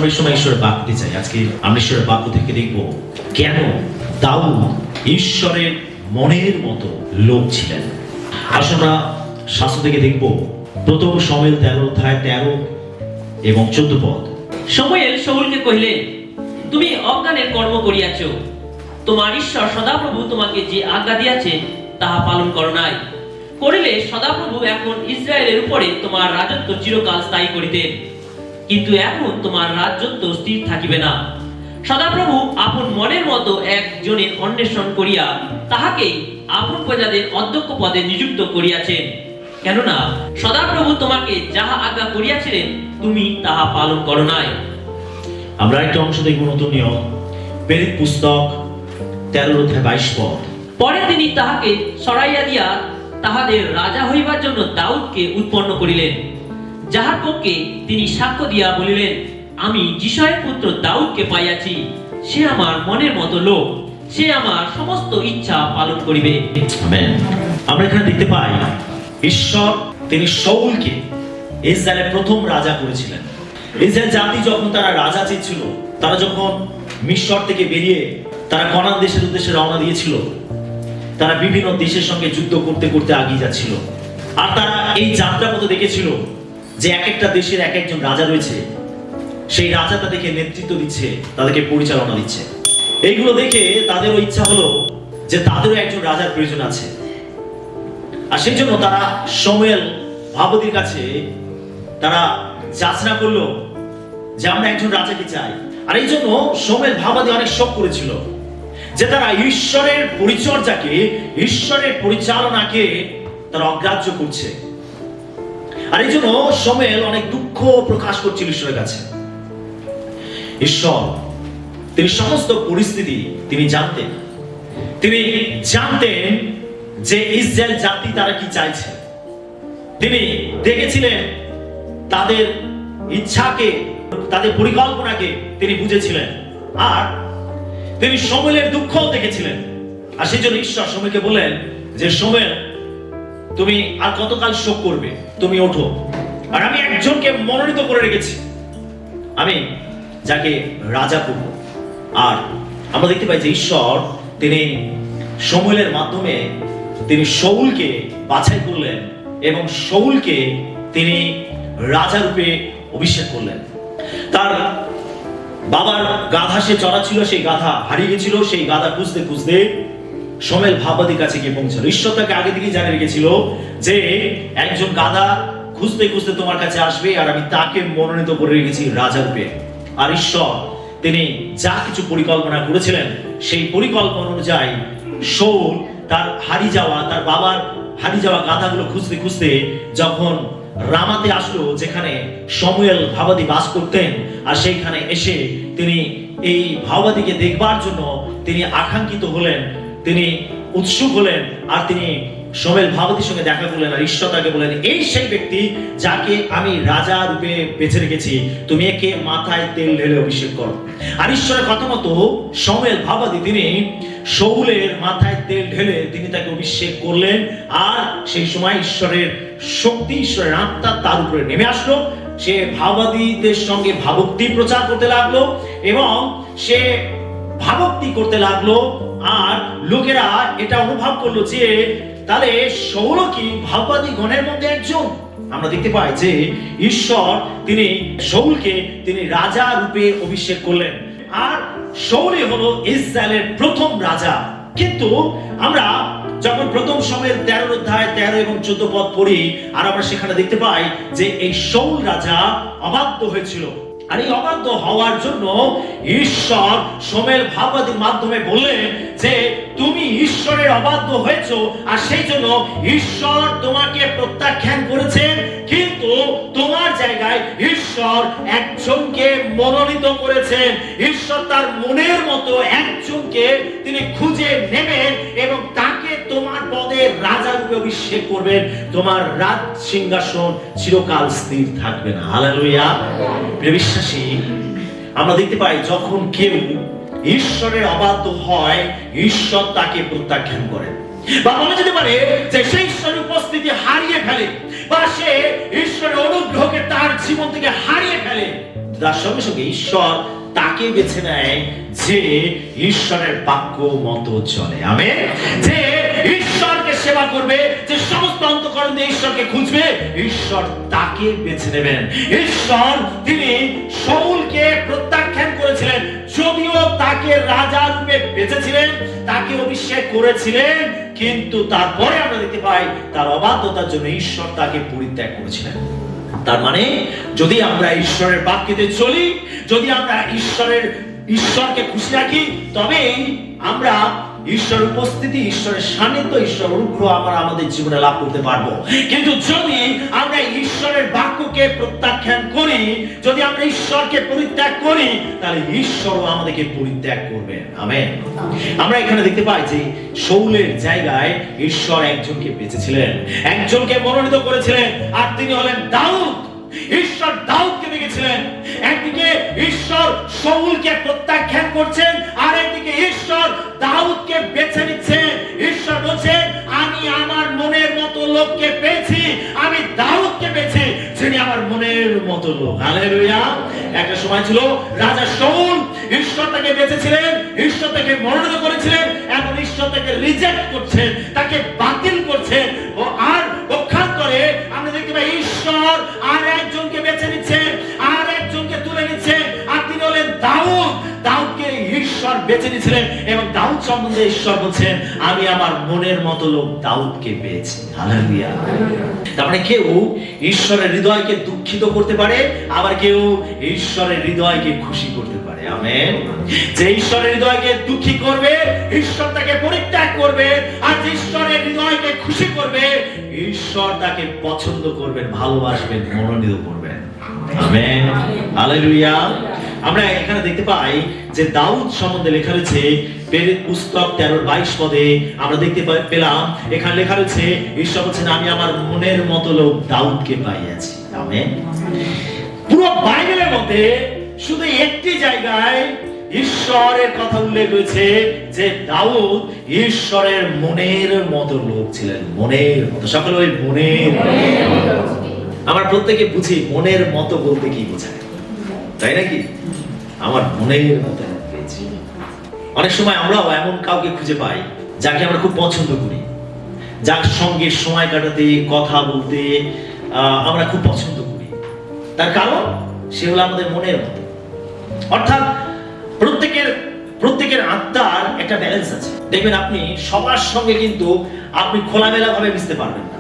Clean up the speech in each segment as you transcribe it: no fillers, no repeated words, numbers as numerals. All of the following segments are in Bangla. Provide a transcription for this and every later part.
আমরা এই সময় ঈশ্বরের বাক্যতে চাই। আজকে আমরা ঈশ্বরের বাক্য থেকে দেখব কেন দাউদ ঈশ্বরের মনের মতো লোক ছিলেন। আসলে আমরা শাস্ত্র থেকে দেখব প্রথম শমূয়েল 13 অধ্যায় 13 এবং 14 পদ। শমূয়েল শাউলকে কহিলেন, তুমি অজ্ঞানের কর্ম করিয়াছ, তোমার ঈশ্বর সদাপ্রভু তোমাকে যে আজ্ঞা দিয়াছে তাহা পালন করো নাই। করিলে সদাপ্রভু এখন ইসরায়েলের উপরে তোমার রাজত্ব চিরকাল স্থায়ী করিতেন, কিন্তু এখন তোমার রাজত্ব স্থির থাকিবে না। সদাপ্রভু আপন মনের মতো একজনের অন্বেষণ করিয়া তাহাকেই আপন প্রজাদের অধ্যক্ষ পদে নিযুক্ত করিয়াছেন। কেননা সদাপ্রভু তোমাকে যাহা আজ্ঞা করিয়াছিলেন তুমি তাহা পালন করো নাই। আমরা একটা অংশ দেখব নতুন নিয়ম, প্রেরিত পুস্তক 13 অধ্যায় 22 পদ। পরে তিনি তাহাকে সরাইয়া দিয়া তাহাদের রাজা হইবার জন্য দাউদকে উৎপন্ন করিলেন, যাহার পক্ষে তিনি সাক্ষ্য দিয়া বলিলেন, আমি যিশয়ের পুত্র দাউদকে পাইয়াছি, সে আমার মনের মতো লোক, সে আমার সমস্ত ইচ্ছা পালন করিবে। আমেন। আমরা এখানে দেখতে পাই ঈশ্বর তিনি শাউলকে ইসরায়েলের প্রথম রাজা করেছিলেন। ইসরায়েল জাতি যখন তারা রাজা চেয়েছিল, তারা যখন মিশর থেকে বেরিয়ে তারা কনান দেশের উদ্দেশ্যে রওনা দিয়েছিল, তারা বিভিন্ন দেশের সঙ্গে যুদ্ধ করতে করতে এগিয়ে যাচ্ছিল। আর তারা এই যাত্রাপথে দেখেছিল যে এক একটা দেশের এক একজন রাজা রয়েছে, সেই রাজা তাদেরকে নেতৃত্ব দিচ্ছে, তাদেরকে পরিচালনা দিচ্ছে। এইগুলো দেখে তাদেরও ইচ্ছা হলো যে তাদেরও একজন রাজার প্রয়োজন আছে। আর সেই জন্য তারা শমূয়েল ভাবতীর কাছে তারা যাচনা করলো যে আমরা একজন রাজাকে চাই। আর এই জন্য শমূয়েল ভাবতী অনেক শোক করেছিল যে তারা ঈশ্বরের পরিচর্যাকে, ঈশ্বরের পরিচালনাকে তারা অগ্রাহ্য করছে। আর এই জন্য শমূয়েল অনেক দুঃখ প্রকাশ করছিল ঈশ্বরের কাছে। ঈশ্বর তিনি সমস্ত পরিস্থিতি তিনি জানতেন। তিনি জানতেন যে ইসরায়েল জাতি তারা কি চাইছে। তিনি দেখেছিলেন তাদের ইচ্ছাকে, তাদের পরিকল্পনাকে তিনি বুঝেছিলেন। আর তিনি শমূয়েলের দুঃখ দেখেছিলেন। আর সেই জন্য ঈশ্বর শমূয়েলকে বললেন যে শমূয়েল, তুমি আর কতকাল শোক করবে? তুমি ওঠো, আর আমি একজনকে মনোনীত করে রেখেছি, আমি যাকে রাজা করব। আর আমরা দেখতে পাই যে ঈশ্বর তিনি শমূয়েলের মাধ্যমে তিনি শাউলকে বাছাই করলেন এবং শাউলকে তিনি রাজা রূপে অভিষেক করলেন। তার বাবার গাধা সে চড়া ছিল, সেই গাধা হারিয়ে গেছিল। সেই গাধা খুঁজতে খুঁজতে শমূয়েল ভাবতীর কাছে গিয়ে পৌঁছালো। ঈশ্বর তাকে আগে থেকেই জানিয়ে রেখেছিল যে একজন গাধা খুঁজতে খুঁজতে তোমার কাছে আসবে, আর আমি তাকে মনোনীত করে রেখেছি রাজা রূপে। আর ঈশ্বর তিনি যা কিছু পরিকল্পনা করেছিলেন সেই পরিকল্পনা অনুযায়ী শাউল তার হারিয়ে যাওয়া, তার বাবার হারিয়ে যাওয়া গাধাগুলো খুঁজতে খুঁজতে যখন রামাতে আসলো, যেখানে শমূয়েল ভাবতী বাস করতেন, আর সেইখানে এসে তিনি এই ভাবতীকে দেখবার জন্য তিনি আকাঙ্ক্ষিত হলেন, তিনি উৎসুক হলেন। আর তিনি শমূয়েল ভাবতীর সঙ্গে দেখা করলেন। আর ঈশ্বর তাকে বললেন, এই সেই ব্যক্তি যাকে আমি রাজা রূপে বেছে রেখেছি, তুমি একে মাথায় তেল ঢেলে অভিষেক করো। আর ঈশ্বরের কথা মতো শমূয়েল ভাবতী তিনি শাউলের মাথায় তেল ঢেলে তিনি তাকে অভিষেক করলেন। আর সেই সময় ঈশ্বরের শক্তি, ঈশ্বরের আত্মা তার উপরে নেমে আসলো। সে ভাবতীদের সঙ্গে ভাবুক্তি প্রচার করতে লাগলো এবং সে ভাবুক্তি করতে লাগলো। আর লোকেরা এটা অনুভব করলো যে তাহলে শাউল কি ভাববাদী গণের মধ্যে একজন। আমরা দেখতে পাই যে ঈশ্বর তিনি শাউলকে তিনি রাজা রূপে অভিষেক করলেন। আর শাউলই হলো ইসরায়েলের প্রথম রাজা। কিন্তু আমরা যখন প্রথম শমূয়েল 13 অধ্যায় 13 এবং 14 পদ পড়ি, আর আমরা সেখানে দেখতে পাই যে এই শাউল রাজা অবাধ্য হয়েছিল। আর এই অবাধ্য হওয়ার জন্য ঈশ্বর শমূয়েল ভাবতীর মাধ্যমে বললেন যে তুমি ঈশ্বরের অবাধ্য হয়েছো, আর সেই জন্য ঈশ্বর তোমাকে প্রত্যাখ্যান করেছেন। কিন্তু তোমার জায়গায় ঈশ্বর একজনকে মনোনীত করেছেন। ঈশ্বর তার মনের মতো একজনকে তিনি খুঁজে নেবেন এবং তাকে তোমার পদে রাজা রূপে অভিষেক করবেন। তোমার রাজ সিংহাসন চিরকাল স্থির থাকবে না। হালেলুয়া। প্রিয় বিশ্বাসী, আমরা দেখতে পাই যখন কেউ ঈশ্বরের অবাধ্য হয়, ঈশ্বর তাকে প্রত্যাখ্যান করেন। বা বলা যেতে পারে যে সেই ঈশ্বরের উপস্থিতি হারিয়ে ফেলে, বা সে ঈশ্বরের অনুগ্রহকে তার জীবন থেকে হারিয়ে ফেলে। তার সঙ্গে সঙ্গে ঈশ্বর তাকে বেছে নেয় যে ঈশ্বরের বাক্য মতো চলে। আমেন। যে ঈশ্বরকে সেবা করবে, যে সমস্ত অন্তঃকরণ দিয়ে ঈশ্বরকে খুঁজবে, ঈশ্বর তাকে বেছে নেবেন। ঈশ্বর তিনি শাউলকে প্রত্যাখ্যান করেছিলেন, যদিও তাকে রাজা রূপে বেঁচেছিলেন, তাকে অভিষেক করেছিলেন, কিন্তু তারপরে আমরা দেখতে পাই তার অবাধ্যতার জন্য ঈশ্বর তাকে পরিত্যাগ করেছিলেন। তার মানে যদি আমরা ঈশ্বরের বাক্যতে চলি, যদি আমরা ঈশ্বরকে খুশি রাখি, তবেই আমরা ঈশ্বরের উপস্থিতি, ঈশ্বরের সান্নিধ্য, ঈশ্বরের অনুগ্রহ আমরা আমাদের জীবনে লাভ করতে পারবো। কিন্তু যদি আমরা ঈশ্বরের বাক্যকে প্রত্যাখ্যান করি, যদি আমরা ঈশ্বরকে পরিত্যাগ করি, তাহলে ঈশ্বরও আমাদেরকে পরিত্যাগ করবেন। আমেন। আমরা এখানে দেখতে পাই যে শাউলের জায়গায় ঈশ্বর একজনকে বেঁচেছিলেন, একজনকে মনোনীত করেছিলেন, আর তিনি হলেন দাউদ। ঈশ্বর দাউদকে দেখেছিলেন। একদিকে ঈশ্বর শাউলকে প্রত্যাখ্যান করছেন, আর একদিকে ঈশ্বর দাউদকে বেছে নিচ্ছেন। ঈশ্বর বলছেন, আমি আমার মনের মতো লোককে পেয়েছি, আমি দাউদকে পেয়েছি, যিনি আমার মনের মতো লোক। হালেলুয়া। একটা সময় ছিল রাজা শাউল, ঈশ্বর তাকে বেঁচেছিলেন, ঈশ্বর তাকে মনোনীত করেছিলেন, এখন ঈশ্বর তাকে রিজেক্ট করছেন, তাকে বাতিল করছেন। ও আর পক্ষান্তরে আমরা দেখতে পাই ঈশ্বর আর একজনকে বেছে নিচ্ছেন, আর একজনকে তুলে নিচ্ছেন, আর তিনি হলেন দাউদ। দাউদকে ঈশ্বর বেছে নিয়েছিলেন এবং দাউদ সম্বন্ধে ঈশ্বর বলছেন, আমি আমার মনের মতো লোক দাউদকে পেয়েছি। হালেলুয়া। তার মানে কেউ ঈশ্বরের হৃদয়কে দুঃখিত করতে পারে, আবার কেউ ঈশ্বরের হৃদয়কে খুশি করতে পারে। আমেন। যে ঈশ্বরের হৃদয়কে দুঃখী করবে, ঈশ্বর তাকে পরিত্যাগ করবে, আর যে ঈশ্বরের হৃদয়কে খুশি করবে, ঈশ্বর তাকে পছন্দ করবেন, ভালোবাসবেন, মনোনীত করবেন। আমেন। হালেলুয়া। আমরা এখানে দেখতে পাই যে দাউদ সম্বন্ধে লেখা রয়েছে প্রেরিত পুস্তক 13:22 পদে আমরা দেখতে পেলাম, এখানে লেখা রয়েছে ঈশ্বর বলছেন, আমি আমার মনের মতো লোক দাউদকে পাইয়াছি। আমেন। পুরো বাইবেলের মধ্যে শুধু একটি জায়গায় ঈশ্বরের কথা উল্লেখ রয়েছে যে দাউদ ঈশ্বরের মনের মতো লোক ছিলেন। মনের মতো, সকলে ওই মনের। আমরা প্রত্যেকে বুঝি মনের মতো বলতে কি বোঝায়, তাই নাকি? আমার মনের মতো পেয়েছি। অনেক সময় আমরাও এমন কাউকে খুঁজে পাই যাকে আমরা খুব পছন্দ করি, যার সঙ্গে সময় কাটাতে, কথা বলতে আমরা খুব পছন্দ করি। তার কারণ সে হলো আমাদের মনের মতো। অর্থাৎ প্রত্যেকের আত্মার একটা ব্যালেন্স আছে। দেখবেন আপনি সবার সঙ্গে কিন্তু আপনি খোলামেলা ভাবে মিশতে পারবেন না।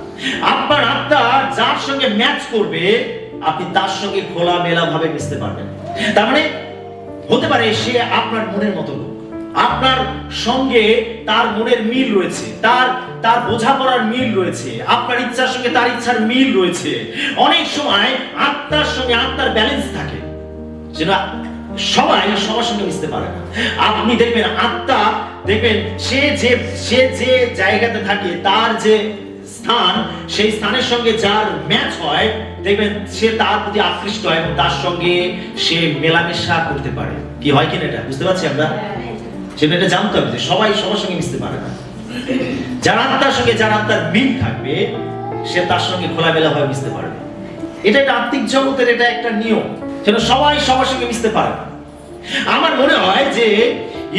আপনার আত্মা যার সঙ্গে ম্যাচ করবে, আপনি তার সঙ্গে খোলামেলা ভাবে মিশতে পারবেন। তার মানে হতে পারে সে আপনার মনের মতো লোক, আপনার সঙ্গে তার মনের মিল রয়েছে, তার বোঝাপড়ার মিল রয়েছে, আপনার ইচ্ছার সঙ্গে তার ইচ্ছার মিল রয়েছে। অনেক সময় আত্মার সঙ্গে আত্মার ব্যালেন্স থাকে, যেটা সবাই সবার সঙ্গে মিশতে পারে না। আপনি দেখবেন আত্মা, দেখবেন সে যে জায়গাতে থাকে, তার যে স্থান, সেই স্থানের সঙ্গে যার ম্যাচ হয়, দেখবেন সে তার প্রতি আকৃষ্ট হয় এবং তার সঙ্গে সে মেলামেশা করতে পারে। কি হয় কিনা এটা বুঝতে পারছি আমরা? সেটা এটা জানতে হবে যে সবাই সবার সঙ্গে মিশতে পারে না। যার আত্মার সঙ্গে যার আত্মার মিল থাকবে, সে তার সঙ্গে খোলামেলা ভাবে মিশতে পারবে। এটা একটা আত্মিক জগতের এটা একটা নিয়ম, যেন সবাই সবার সঙ্গে মিশতে পারে না। আমার মনে হয় যে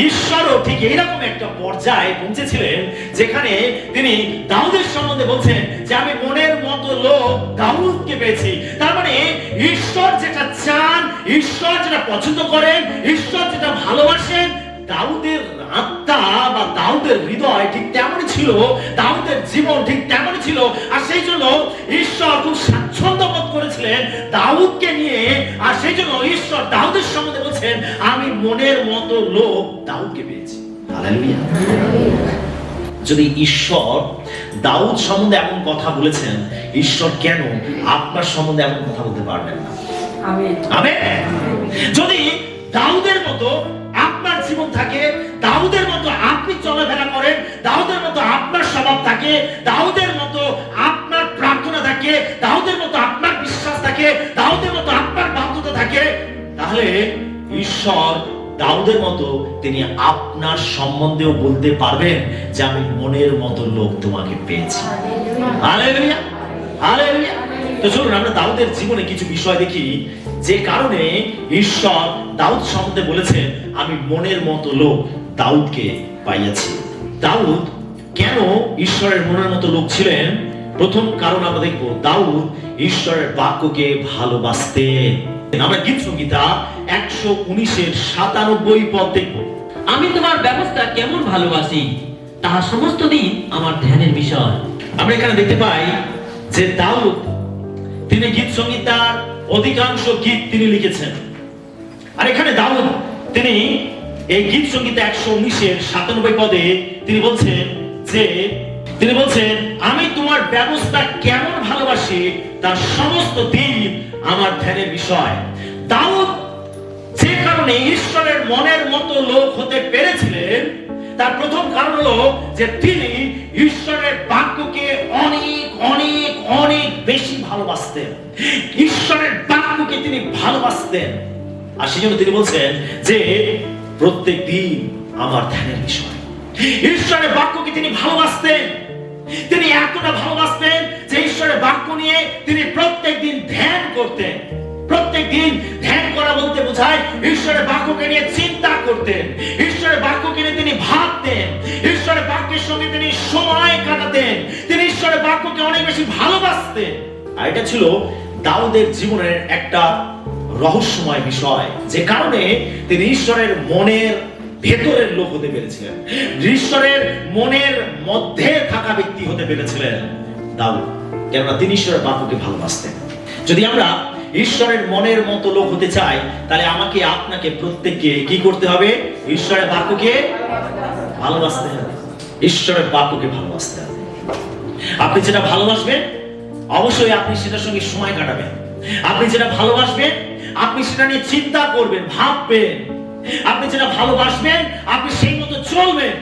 ঈশ্বরও ঠিক এইরকম একটা পর্যায়ে পৌঁছেছিলেন যেখানে তিনি দাউদের সম্বন্ধে বলছেন যে আমি মনের মতো লোক দাউদকে পেয়েছি। তার মানে ঈশ্বর যেটা চান, ঈশ্বর যেটা পছন্দ করেন, ঈশ্বর যেটা ভালোবাসেন, দাউদের আত্মা বা দাউদের হৃদয় ঠিক তেমনই ছিল, দাউদের জীবন ঠিক তেমনই ছিল। আর সেই জন্য ঈশ্বর খুব স্বাচ্ছন্দ্য বোধ করেছিলেন দাউদকে নিয়ে। আর সেই জন্য ঈশ্বর দাউদের সম্বন্ধে বলছেন, আমি মনের মতো লোক দাউদকে পেয়েছি। হালেলুয়া। যদি ঈশ্বর দাউদ সম্বন্ধে এমন কথা বলেছেন, ঈশ্বর কেন আপনার সম্বন্ধে এমন কথা বলতে পারবেন না? আমেন। আমেন। যদি দাউদের মতো আপনার জীবন থাকে, দাউদের মতো আপনি চলাফেরা করেন, দাউদের মতো আপনার স্বভাব থাকে, দাউদের মতো আপনার প্রার্থনা থাকে, দাউদের মতো আপনার বিশ্বাস থাকে, দাউদের মতো আপনার বাধ্যতা থাকে, তাহলে ঈশ্বর দাউদের মতো তিনি আপনার সম্বন্ধেও বলতে পারবেন যে আমি মনের মতো লোক তোমাকে পেয়েছি। হালেলুয়া। হালেলুয়া। তো চলুন আমরা দাউদের জীবনে কিছু বিষয় দেখি যে কারণে ঈশ্বর দাউদ সম্বন্ধে বলেছেন আমি মনের মতো লোক দাউদকে পাইয়াছি। দাউদ কেন ঈশ্বরের মনের মতো লোক ছিলেন? প্রথম কারণ আমরা দেখবো, দাউদ ঈশ্বরের বাক্যকে ভালোবাসতেন। আমরা গীত সংহিতা 119-97 পদ দেখবো। আমি তোমার ব্যবস্থা কেমন ভালোবাসি, তাহা সমস্ত দিন আমার ধ্যানের বিষয়। আমরা এখানে দেখতে পাই যে দাউদ তিনি গীত সংহিতার অধিকাংশ গীত তিনি লিখেছেন। আর এখানে দাউদ তিনি এই গীত সংহিতা 119-97 পদে তিনি বলছেন আমি তোমার ব্যবস্থা কেমন ভালোবাসি তার সমস্ত দিন আমার ধ্যানের বিষয়। দাউদ যে কারণে ঈশ্বরের মনের মতো লোক হতে পেরেছিলেন তার প্রথম কারণ হলো যে তিনি ঈশ্বরের বাক্যকে অনেক অনেক অনেক বেশি ভালোবাসতেন। ঈশ্বরের বাক্যকে তিনি ভালোবাসতেন, আর সেজন্য তিনি বলছেন যে প্রত্যেক দিন আমার ধ্যানের বিষয়। ঈশ্বরের বাক্যকে তিনি ভালোবাসতেন, তিনি এতটা ভালোবাসতেন যে ঈশ্বরের বাক্য নিয়ে তিনি প্রত্যেক দিন ধ্যান করতেন। প্রত্যেক দিন ধ্যান করা বলতে বোঝায় ঈশ্বরের বাক্যকে নিয়ে চিন্তা করতেন, ঈশ্বরের বাক্যকে নিয়ে তিনি ভাবতেন, ঈশ্বরের বাক্যের সঙ্গে তিনি সময় কাটাতেন, তিনি ঈশ্বরের বাক্যকে অনেক বেশি ভালোবাসতেন। আর এটা ছিল দাউদের জীবনের একটা রহস্যময় বিষয়, যে কারণে তিনি ঈশ্বরের মনের ভেতরের লোক হতে পেরেছিলেন, ঈশ্বরের মনের মধ্যে থাকা ব্যক্তি হতে পেরেছিলেন দাউদ, কেননা তিনি ঈশ্বরের বাক্যকে ভালোবাসতেন। যদি আমরা ঈশ্বরের মনের মতো লোক হতে চাই তাহলে আমাকে আপনাকে প্রত্যেককে কি করতে হবে? ঈশ্বরের বাক্যকে ভালোবাসতে হবে, ঈশ্বরের বাক্যকে ভালোবাসতে হবে। আপনি যেটা ভালোবাসবেন অবশ্যই আপনি সেটার সঙ্গে সময় কাটাবেন, আপনি যেটা ভালোবাসবেন আপনি সেটা নিয়ে চিন্তা করবেন, ভাববেন, আপনি যেটা ভালোবাসবেন আপনি সেই মতো চলবেন।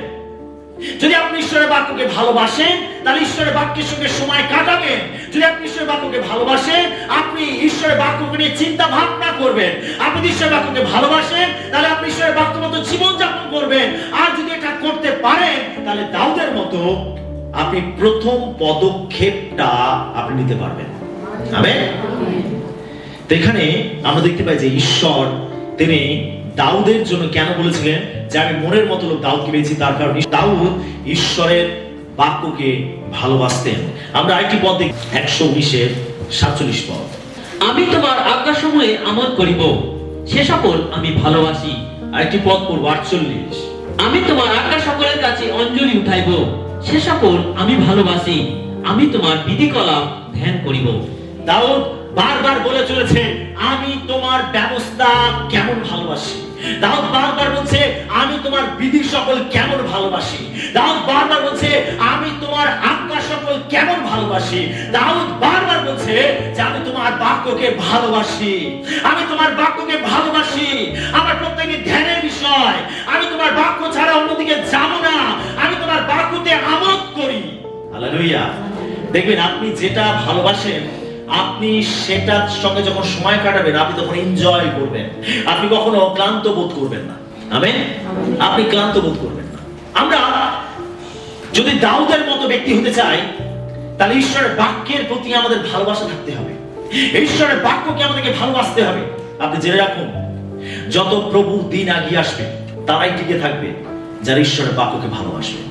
যদি আপনি ঈশ্বরের বাক্যকে ভালোবাসেন তাহলে ঈশ্বরের বাক্যের সঙ্গে সময় কাটাবেন। যদি আপনি ঈশ্বরের বাক্যকে ভালোবাসেন আপনি ঈশ্বরের বাক্যকে নিয়ে চিন্তা ভাবনা করবেন। আপনি ঈশ্বরের বাক্যকে ভালোবাসেন তাহলে আপনি ঈশ্বরের বাক্য মতো জীবন যাপন করবেন। আর যদি এটা করতে পারেন তাহলে দাউদের মতো আপনি প্রথম পদক্ষেপটা আপনি নিতে পারবেন। আমেন। তো এখানে আমরা দেখতে পাই যে ঈশ্বর তিনি দাউদের জন্য কেন বলেছিলেন যে আমি মনের মতো লোক দাউদকে পেয়েছি, তার কারণ দাউদ ঈশ্বরের বাক্যকে ভালোবাসতেন। আমরা আরেকটি পদ দেখি 119-47 পদ। আমি তোমার আজ্ঞাসমূহে আমল করিব, সে সকল আমি ভালোবাসি। আরেকটি পদ পড়ব 48। আমি তোমার আজ্ঞা সকলের কাছে অঞ্জলি উঠাইব, সে সকল আমি ভালোবাসি। আমি তোমার বিধিকলাপ ধ্যান করিব। দাউদ বারবার বলে চলেছে আমি তোমার ব্যবস্থা কেমন ভালোবাসি। দাউদ বারবার বলছে আমি তোমার বিধি সকল কেমন ভালোবাসি। দাউদ বারবার বলছে আমি তোমার আজ্ঞা সকল কেমন ভালোবাসি। দাউদ বারবার বলছে যে আমি তোমার বাক্যকে ভালোবাসি, আমি তোমার বাক্যকে ভালোবাসি, আমার প্রত্যেকটি ধ্যানের বিষয়। আমি তোমার বাক্য ছাড়া অন্যদিকে যাব না, আমি তোমার বাক্যতে আমোদ করি। হালেলুয়া। দেখবেন আপনি যেটা ভালোবাসেন আপনি সেটার সঙ্গে যখন সময় কাটাবেন আপনি তখন এনজয় করবেন, আপনি কখনো ক্লান্ত বোধ করবেন না। আমেন। আপনি ক্লান্ত বোধ করবেন না। আমরা যদি দাউদের মতো ব্যক্তি হতে চাই তাহলে ঈশ্বরের বাক্যের প্রতি আমাদের ভালোবাসা থাকতে হবে, ঈশ্বরের বাক্যকে আমাদেরকে ভালোবাসতে হবে। আপনি জেনে রাখুন যত প্রভু দিন আগিয়ে আসবে তারাই টিকে থাকবে যারা ঈশ্বরের বাক্যকে ভালোবাসবে,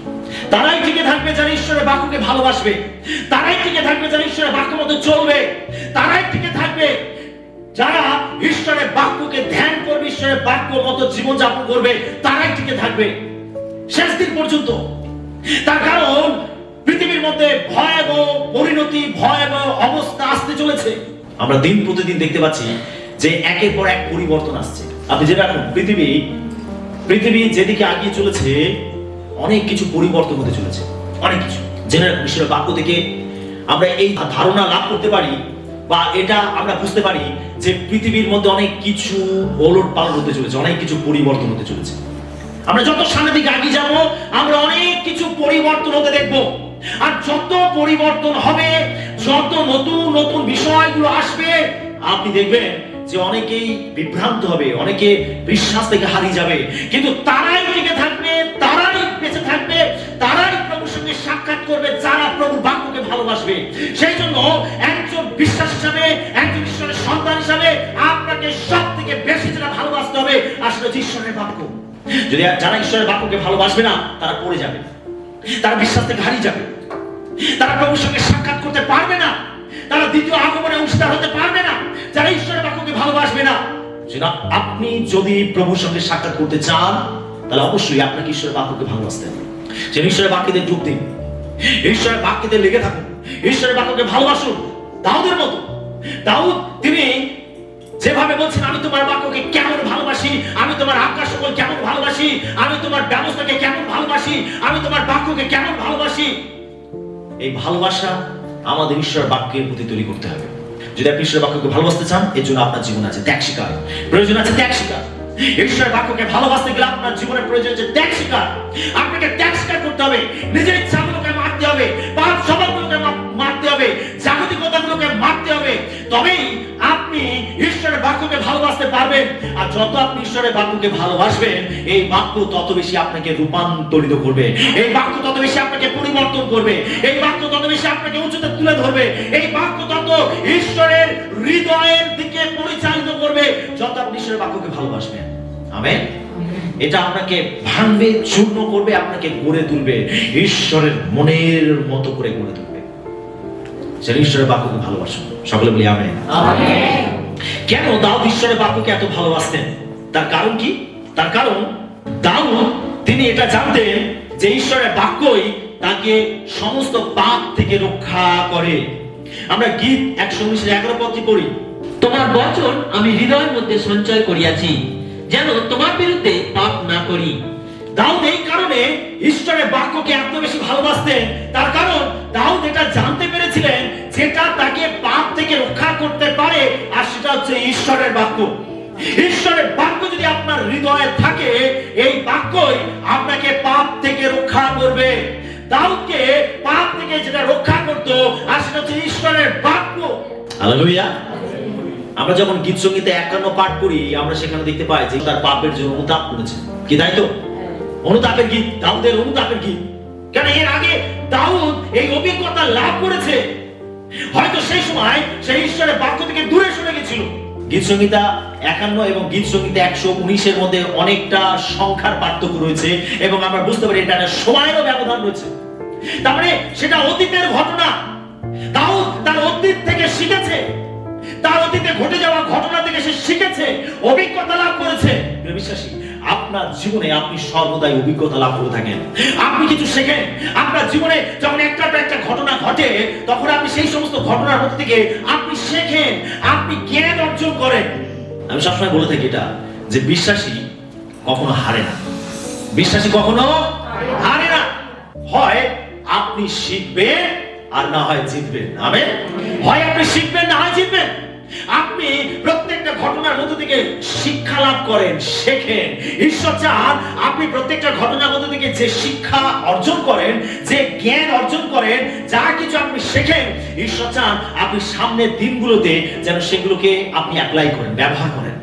তারাই টিকে থাকবে যারা ঈশ্বরের বাক্যকে ভালোবাসবে, তারাই টিকে থাকবে যারা ঈশ্বরের বাক্য মতো চলবে, তারাই টিকে থাকবে যারা ঈশ্বরের বাক্যকে ধ্যান করবে, ঈশ্বরের বাক্য মতো জীবন যাপন করবে, তারাই টিকে থাকবে শেষ দিন পর্যন্ত। তার কারণ পৃথিবীর মধ্যে ভয়াবহ পরিণতি, ভয়াবহ অবস্থা আসতে চলেছে। আমরা দিন প্রতিদিন দেখতে পাচ্ছি যে একের পর এক পরিবর্তন আসছে। আপনি যেটা এখন পৃথিবী যেদিকে আগিয়ে চলেছে অনেক কিছু পরিবর্তন হতে চলেছে, অনেক কিছু। জেনে রাখুন ঈশ্বরের বাক্য থেকে আমরা এই ধারণা লাভ করতে পারি বা এটা আমরা বুঝতে পারি যে পৃথিবীর মধ্যে অনেক কিছু ওলটপালট হতে চলেছে, অনেক কিছু পরিবর্তন হতে চলেছে। আমরা যত সামনের দিকে এগিয়ে যাব আমরা অনেক কিছু পরিবর্তন হতে দেখব। আর যত পরিবর্তন হবে, যত নতুন নতুন বিষয়গুলো আসবে, আপনি দেখবেন যে অনেকেই বিভ্রান্ত হবে, অনেকে বিশ্বাস থেকে হারিয়ে যাবে। কিন্তু তারাই টিকে থাকবে, তারাই বেঁচে থাকবে, তারাই প্রভুর সঙ্গে সাক্ষাৎ করবে যারা প্রভুর বাক্যকে ভালোবাসবে। সেই জন্য একজন বিশ্বাস হিসাবে, একজন ঈশ্বরের সন্তান হিসাবে আপনাকে সব থেকে বেশি যেটা ভালোবাসতে হবে আসলে হচ্ছে ঈশ্বরের বাক্য। যদি যারা ঈশ্বরের বাক্যকে ভালোবাসবে না, তারা পড়ে যাবে, তারা বিশ্বাস থেকে হারিয়ে যাবে, তারা প্রভুর সঙ্গে সাক্ষাৎ করতে পারবে না, তারা দ্বিতীয় আগমনে অংশীদার হতে পারবে না। যারা ঈশ্বরের বাক্যকে ভালোবাসবে না, যেটা আপনি যদি প্রভুর সঙ্গে সাক্ষাৎ করতে চান, তাহলে অবশ্যই আপনাকে ঈশ্বরের বাক্যকে ভালোবাসতে হবে। যে ঈশ্বরের বাক্যতে ডুব দিন, ঈশ্বরের বাক্যতে লেগে থাকুন, ঈশ্বরের বাক্যকে ভালোবাসুন। দাউদের মতো, দাউদ তিনি যেভাবে বলছেন, আমি তোমার বাক্যকে কেমন ভালোবাসি, আমি তোমার আজ্ঞা সকল কেমন ভালোবাসি, আমি তোমার ব্যবস্থাকে কেমন ভালোবাসি, আমি তোমার বাক্যকে কেমন ভালোবাসি। এই ভালোবাসা আমাদের ঈশ্বরের বাক্যের প্রতি তৈরি করতে হবে। যদি আপনি ঈশ্বরের বাক্যকে ভালোবাসতে চান, এর জন্য আপনার জীবন আছে ত্যাগ স্বীকার, প্রয়োজন আছে ত্যাগ স্বীকার। ঈশ্বরের বাক্যকে ভালোবাসতে গেলে আপনার জীবনের প্রয়োজন আছে ত্যাগ স্বীকার। আপনাকে ত্যাগ স্বীকার করতে হবে, নিজের ইচ্ছাগুলোকে মারতে হবে, পাপ স্বভাবগুলোকে মারতে হবে, জাগতিকতাগুলোকে মারতে হবে। তবেই আপনি ঈশ্বরের বাক্যকে ভালোবাসতে পারবেন। আর যত আপনি ঈশ্বরের বাক্যকে ভালোবাসবেন, এই বাক্য তত বেশি আপনাকে রূপান্তরিত করবে, এই বাক্য তত বেশি আপনাকে পরিবর্তন করবে, এই বাক্য তত বেশি আপনাকে উঁচুতে তুলে ধরবে, এই বাক্য তত ঈশ্বরের হৃদয়ের দিকে পরিচালিত করবে যত আপনি ঈশ্বরের বাক্যকে ভালোবাসবেন। আমেন। এটা আপনাকে ভাঙবে, চূর্ণ করবে, আপনাকে গড়ে তুলবে, ঈশ্বরের মনের মতো করে গড়ে তুলবে। সেটা ঈশ্বরের বাক্যকে ভালোবাসুন। সকলে বলি আমেন। আমেন। কেন দাউদ ঈশ্বরের বাক্যকে এত ভালোবাসতেন? তার কারণ কি? তার কারণ দাউদ তিনি এটা জানতেন যে ঈশ্বরের বাক্যই তাকে সমস্ত পাপ থেকে রক্ষা করে। আমরা গীত 119:11 পদটি পড়ি। তোমার বচন আমি হৃদয়ের মধ্যে সঞ্চয় করিয়াছি, যেন তোমার বিরুদ্ধে পাপ না করি। দাউদ এই কারণে ঈশ্বরের বাক্যকে এত বেশি ভালোবাসতেন, তার কারণ দাউদ এটা জানতে পেরেছিলেন যেটা তাকে পাপ থেকে রক্ষা করতে পারে, আর সেটা হচ্ছে ঈশ্বরের বাক্য। ঈশ্বরের বাক্য যদি আপনার হৃদয়ে থাকে, এই বাক্যই আপনাকে পাপ থেকে রক্ষা করবে। দাউদকে পাপ থেকে যেটা রক্ষা করতো, আর সেটা হচ্ছে ঈশ্বরের বাক্য। হালেলুয়া। আমরা যখন গীত সঙ্গীতে 51 পাঠ করি, আমরা সেখানে দেখতে পাই যে তার পাপের জন্য অনুতাপ করেছে। কি তাই তো? অনুতাপের গীত, দাউদের অনুতাপের গীত। কেন? এর আগে দাউদ এই অভিজ্ঞতা লাভ করেছে। হয়তো সেই সময় সেই ঈশ্বরের বাক্য থেকে দূরে সরে গেছিল। গীত সংহিতা 51 এবং গীত সংহিতা 119 মধ্যে অনেকটা সংখ্যার পার্থক্য রয়েছে, এবং আমরা বুঝতে পারি এটা সময়েরও ব্যবধান রয়েছে। তার মানে সেটা অতীতের ঘটনা। দাউদ তার অতীত থেকে শিখেছে, তার অতীতে ঘটে যাওয়া ঘটনা থেকে সে শিখেছে, অভিজ্ঞতা লাভ করেছে। বিশ্বাসী, আপনার জীবনে আপনি সর্বদাই অভিজ্ঞতা লাভ করে থাকেন। আপনি কিছু শেখেন আপনার জীবনে। যখন একটা ঘটনা ঘটে, তখন আপনি সেই সমস্ত ঘটনার মধ্যে থেকে আপনি শেখেন, আপনি জ্ঞান অর্জন করেন। আমি সবসময় বলে থাকি এটা, যে বিশ্বাসী কখনো হারে না, বিশ্বাসী কখনো হারে না। হয় আপনি শিখবেন, আর না হয় জিতবেন। আমেন। হয় আপনি শিখবেন, না হয় জিতবেন। আপনি প্রত্যেকটা ঘটনার মধ্য থেকে শিক্ষা লাভ করেন, শেখেন। ঈশ্বর চান আপনি প্রত্যেকটা ঘটনার মধ্য থেকে যে শিক্ষা অর্জন করেন, যে জ্ঞান অর্জন করেন, যা কিছু আপনি শেখেন, ঈশ্বর চান আপনি সামনের দিনগুলোতে যেন সেগুলোকে আপনি অ্যাপ্লাই করেন, ব্যবহার করেন।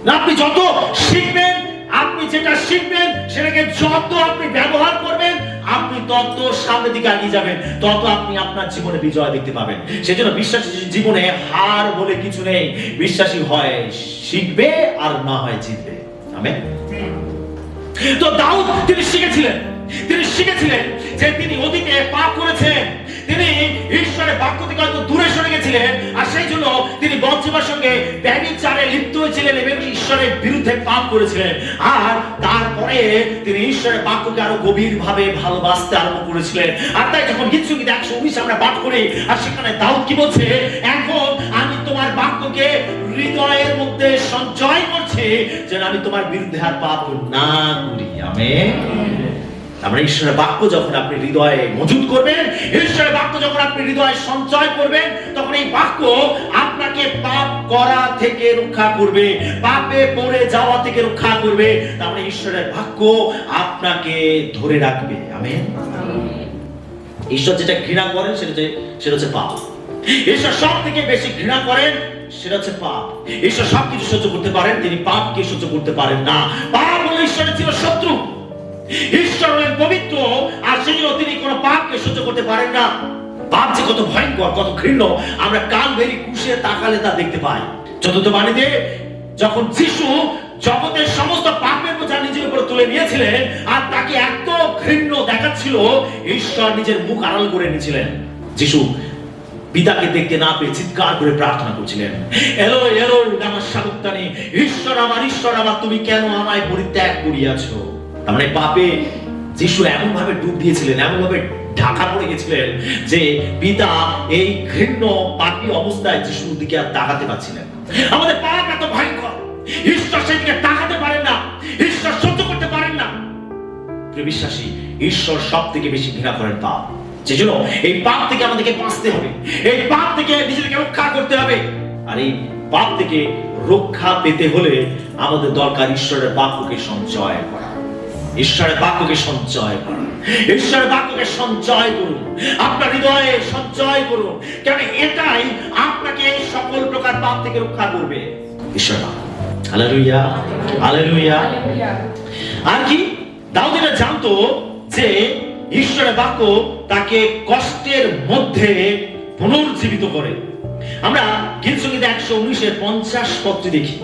না, আপনি যত শিখবেন, আপনি যেটা শিখবেন সেটাকে যত আপনি ব্যবহার করবেন, আপনি তত সামনের দিকে এগিয়ে যাবেন, তত আপনি আপনার জীবনে বিজয় দেখতে পাবেন। সেজন্য বিশ্বাসী জীবনে হার বলে কিছু নেই। বিশ্বাসী হয় শিখবে, আর না হয় জিতবে। আমেন। তো দাউদ তিনি শিখেছিলেন যে তিনি অতীতে পাপ করেছেন, তিনি ঈশ্বরের বাক্য থেকে হয়তো দূরে সরে গেছিলেন, আর সেই জন্য তিনি বৎসেবার সঙ্গে ব্যভিচারে লিপ্ত হয়েছিলেন এবং ঈশ্বরের বিরুদ্ধে পাপ করেছিলেন। আর তারপরে তিনি ঈশ্বরের বাক্যকে আরো গভীরভাবে ভালোবাসতে আরম্ভ করেছিলেন। আর তাই যখন গীত সংহিতা 119 আমরা পাঠ করি, আর সেখানে দাউদ কি বলছে? এখন আমি তোমার বাক্যকে হৃদয়ের মধ্যে সঞ্চয় করছি, যেন আমি তোমার বিরুদ্ধে আর পাপ না করি। আমেন। আমরা ঈশ্বরের বাক্য যখন আপনি হৃদয়ে মজুদ করবেন, ঈশ্বরের বাক্য যখন আপনি হৃদয়ে সঞ্চয় করবেন, তখন এই বাক্য আপনাকে পাপ করা থেকে রক্ষা করবে, পাপে পড়ে যাওয়া থেকে রক্ষা করবে। তার মানে ঈশ্বরের বাক্য আপনাকে ধরে রাখবে। আমেন। ঈশ্বর যেটা ঘৃণা করেন সেটা হচ্ছে পাপ। ঈশ্বর সব থেকে বেশি ঘৃণা করেন সেটা হচ্ছে পাপ। ঈশ্বর সবকিছু সহ্য করতে পারেন, তিনি পাপকে সহ্য করতে পারেন না। পাপ হলো ঈশ্বরের ছিল শত্রু। ঈশ্বর হলেন পবিত্র, আর সেজন্য তিনি কোনো পাপকে সহ্য করতে পারেন না। পাপ যে কত ভয়ঙ্কর, কত ঘৃণ্য, আমরা কান বেরি কুশে তাকালে তা দেখতে পাই। চতুর্থ বাণীতে যখন যিশু জগতের সমস্ত পাপের বোঝা নিজের উপর তুলে নিয়েছিলেন আর তাকে এত ঘৃণ্য দেখাচ্ছিল, ঈশ্বর নিজের মুখ আড়াল করে নিয়েছিলেন। যিশু পিতাকে দেখতে না পেয়ে চিৎকার করে প্রার্থনা করছিলেন, এলো এলো আমার সাবুক্তানি, ঈশ্বর আমার তুমি কেন আমায় পরিত্যাগ করিয়াছো। তার মানে পাপে যিশু এমন ভাবে ডুব দিয়েছিলেন, এমন ভাবে ঢাকা পড়ে গেছিলেন যে পিতা এই ঘৃণ্য পাপী অবস্থায় যিশুর দিকে আর তাকাতে পারছিলেন। আমাদের পাপ এত ভয়ঙ্কর, ঈশ্বর সেদিকে তাকাতে পারেন না, ঈশ্বর সহ্য করতে পারেন না। প্রিয় বিশ্বাসী, ঈশ্বর সব থেকে বেশি ঘৃণা করেন পাপ। সেজন্য এই পাপ থেকে আমাদেরকে বাঁচতে হবে, এই পাপ থেকে নিজেদেরকে রক্ষা করতে হবে। আর এই পাপ থেকে রক্ষা পেতে হলে আমাদের দরকার ঈশ্বরের বাক্যকে সঞ্চয় করা। ঈশ্বরের বাক্যকে সঞ্চয় করুন, ঈশ্বরের বাক্যকে সঞ্চয় করুন, আপনার হৃদয়ে সঞ্চয় করুন, কারণ এটাই আপনাকে সকল প্রকার পাপ থেকে রক্ষা করবে। ঈশ্বরের বাক্য। Hallelujah, hallelujah. আর কি দাউদ এটা জানতো যে ঈশ্বরের বাক্য তাকে কষ্টের মধ্যে পুনর্জীবিত করে। আমরা গীতসংগীত 119-এর 50 পদটি দেখি।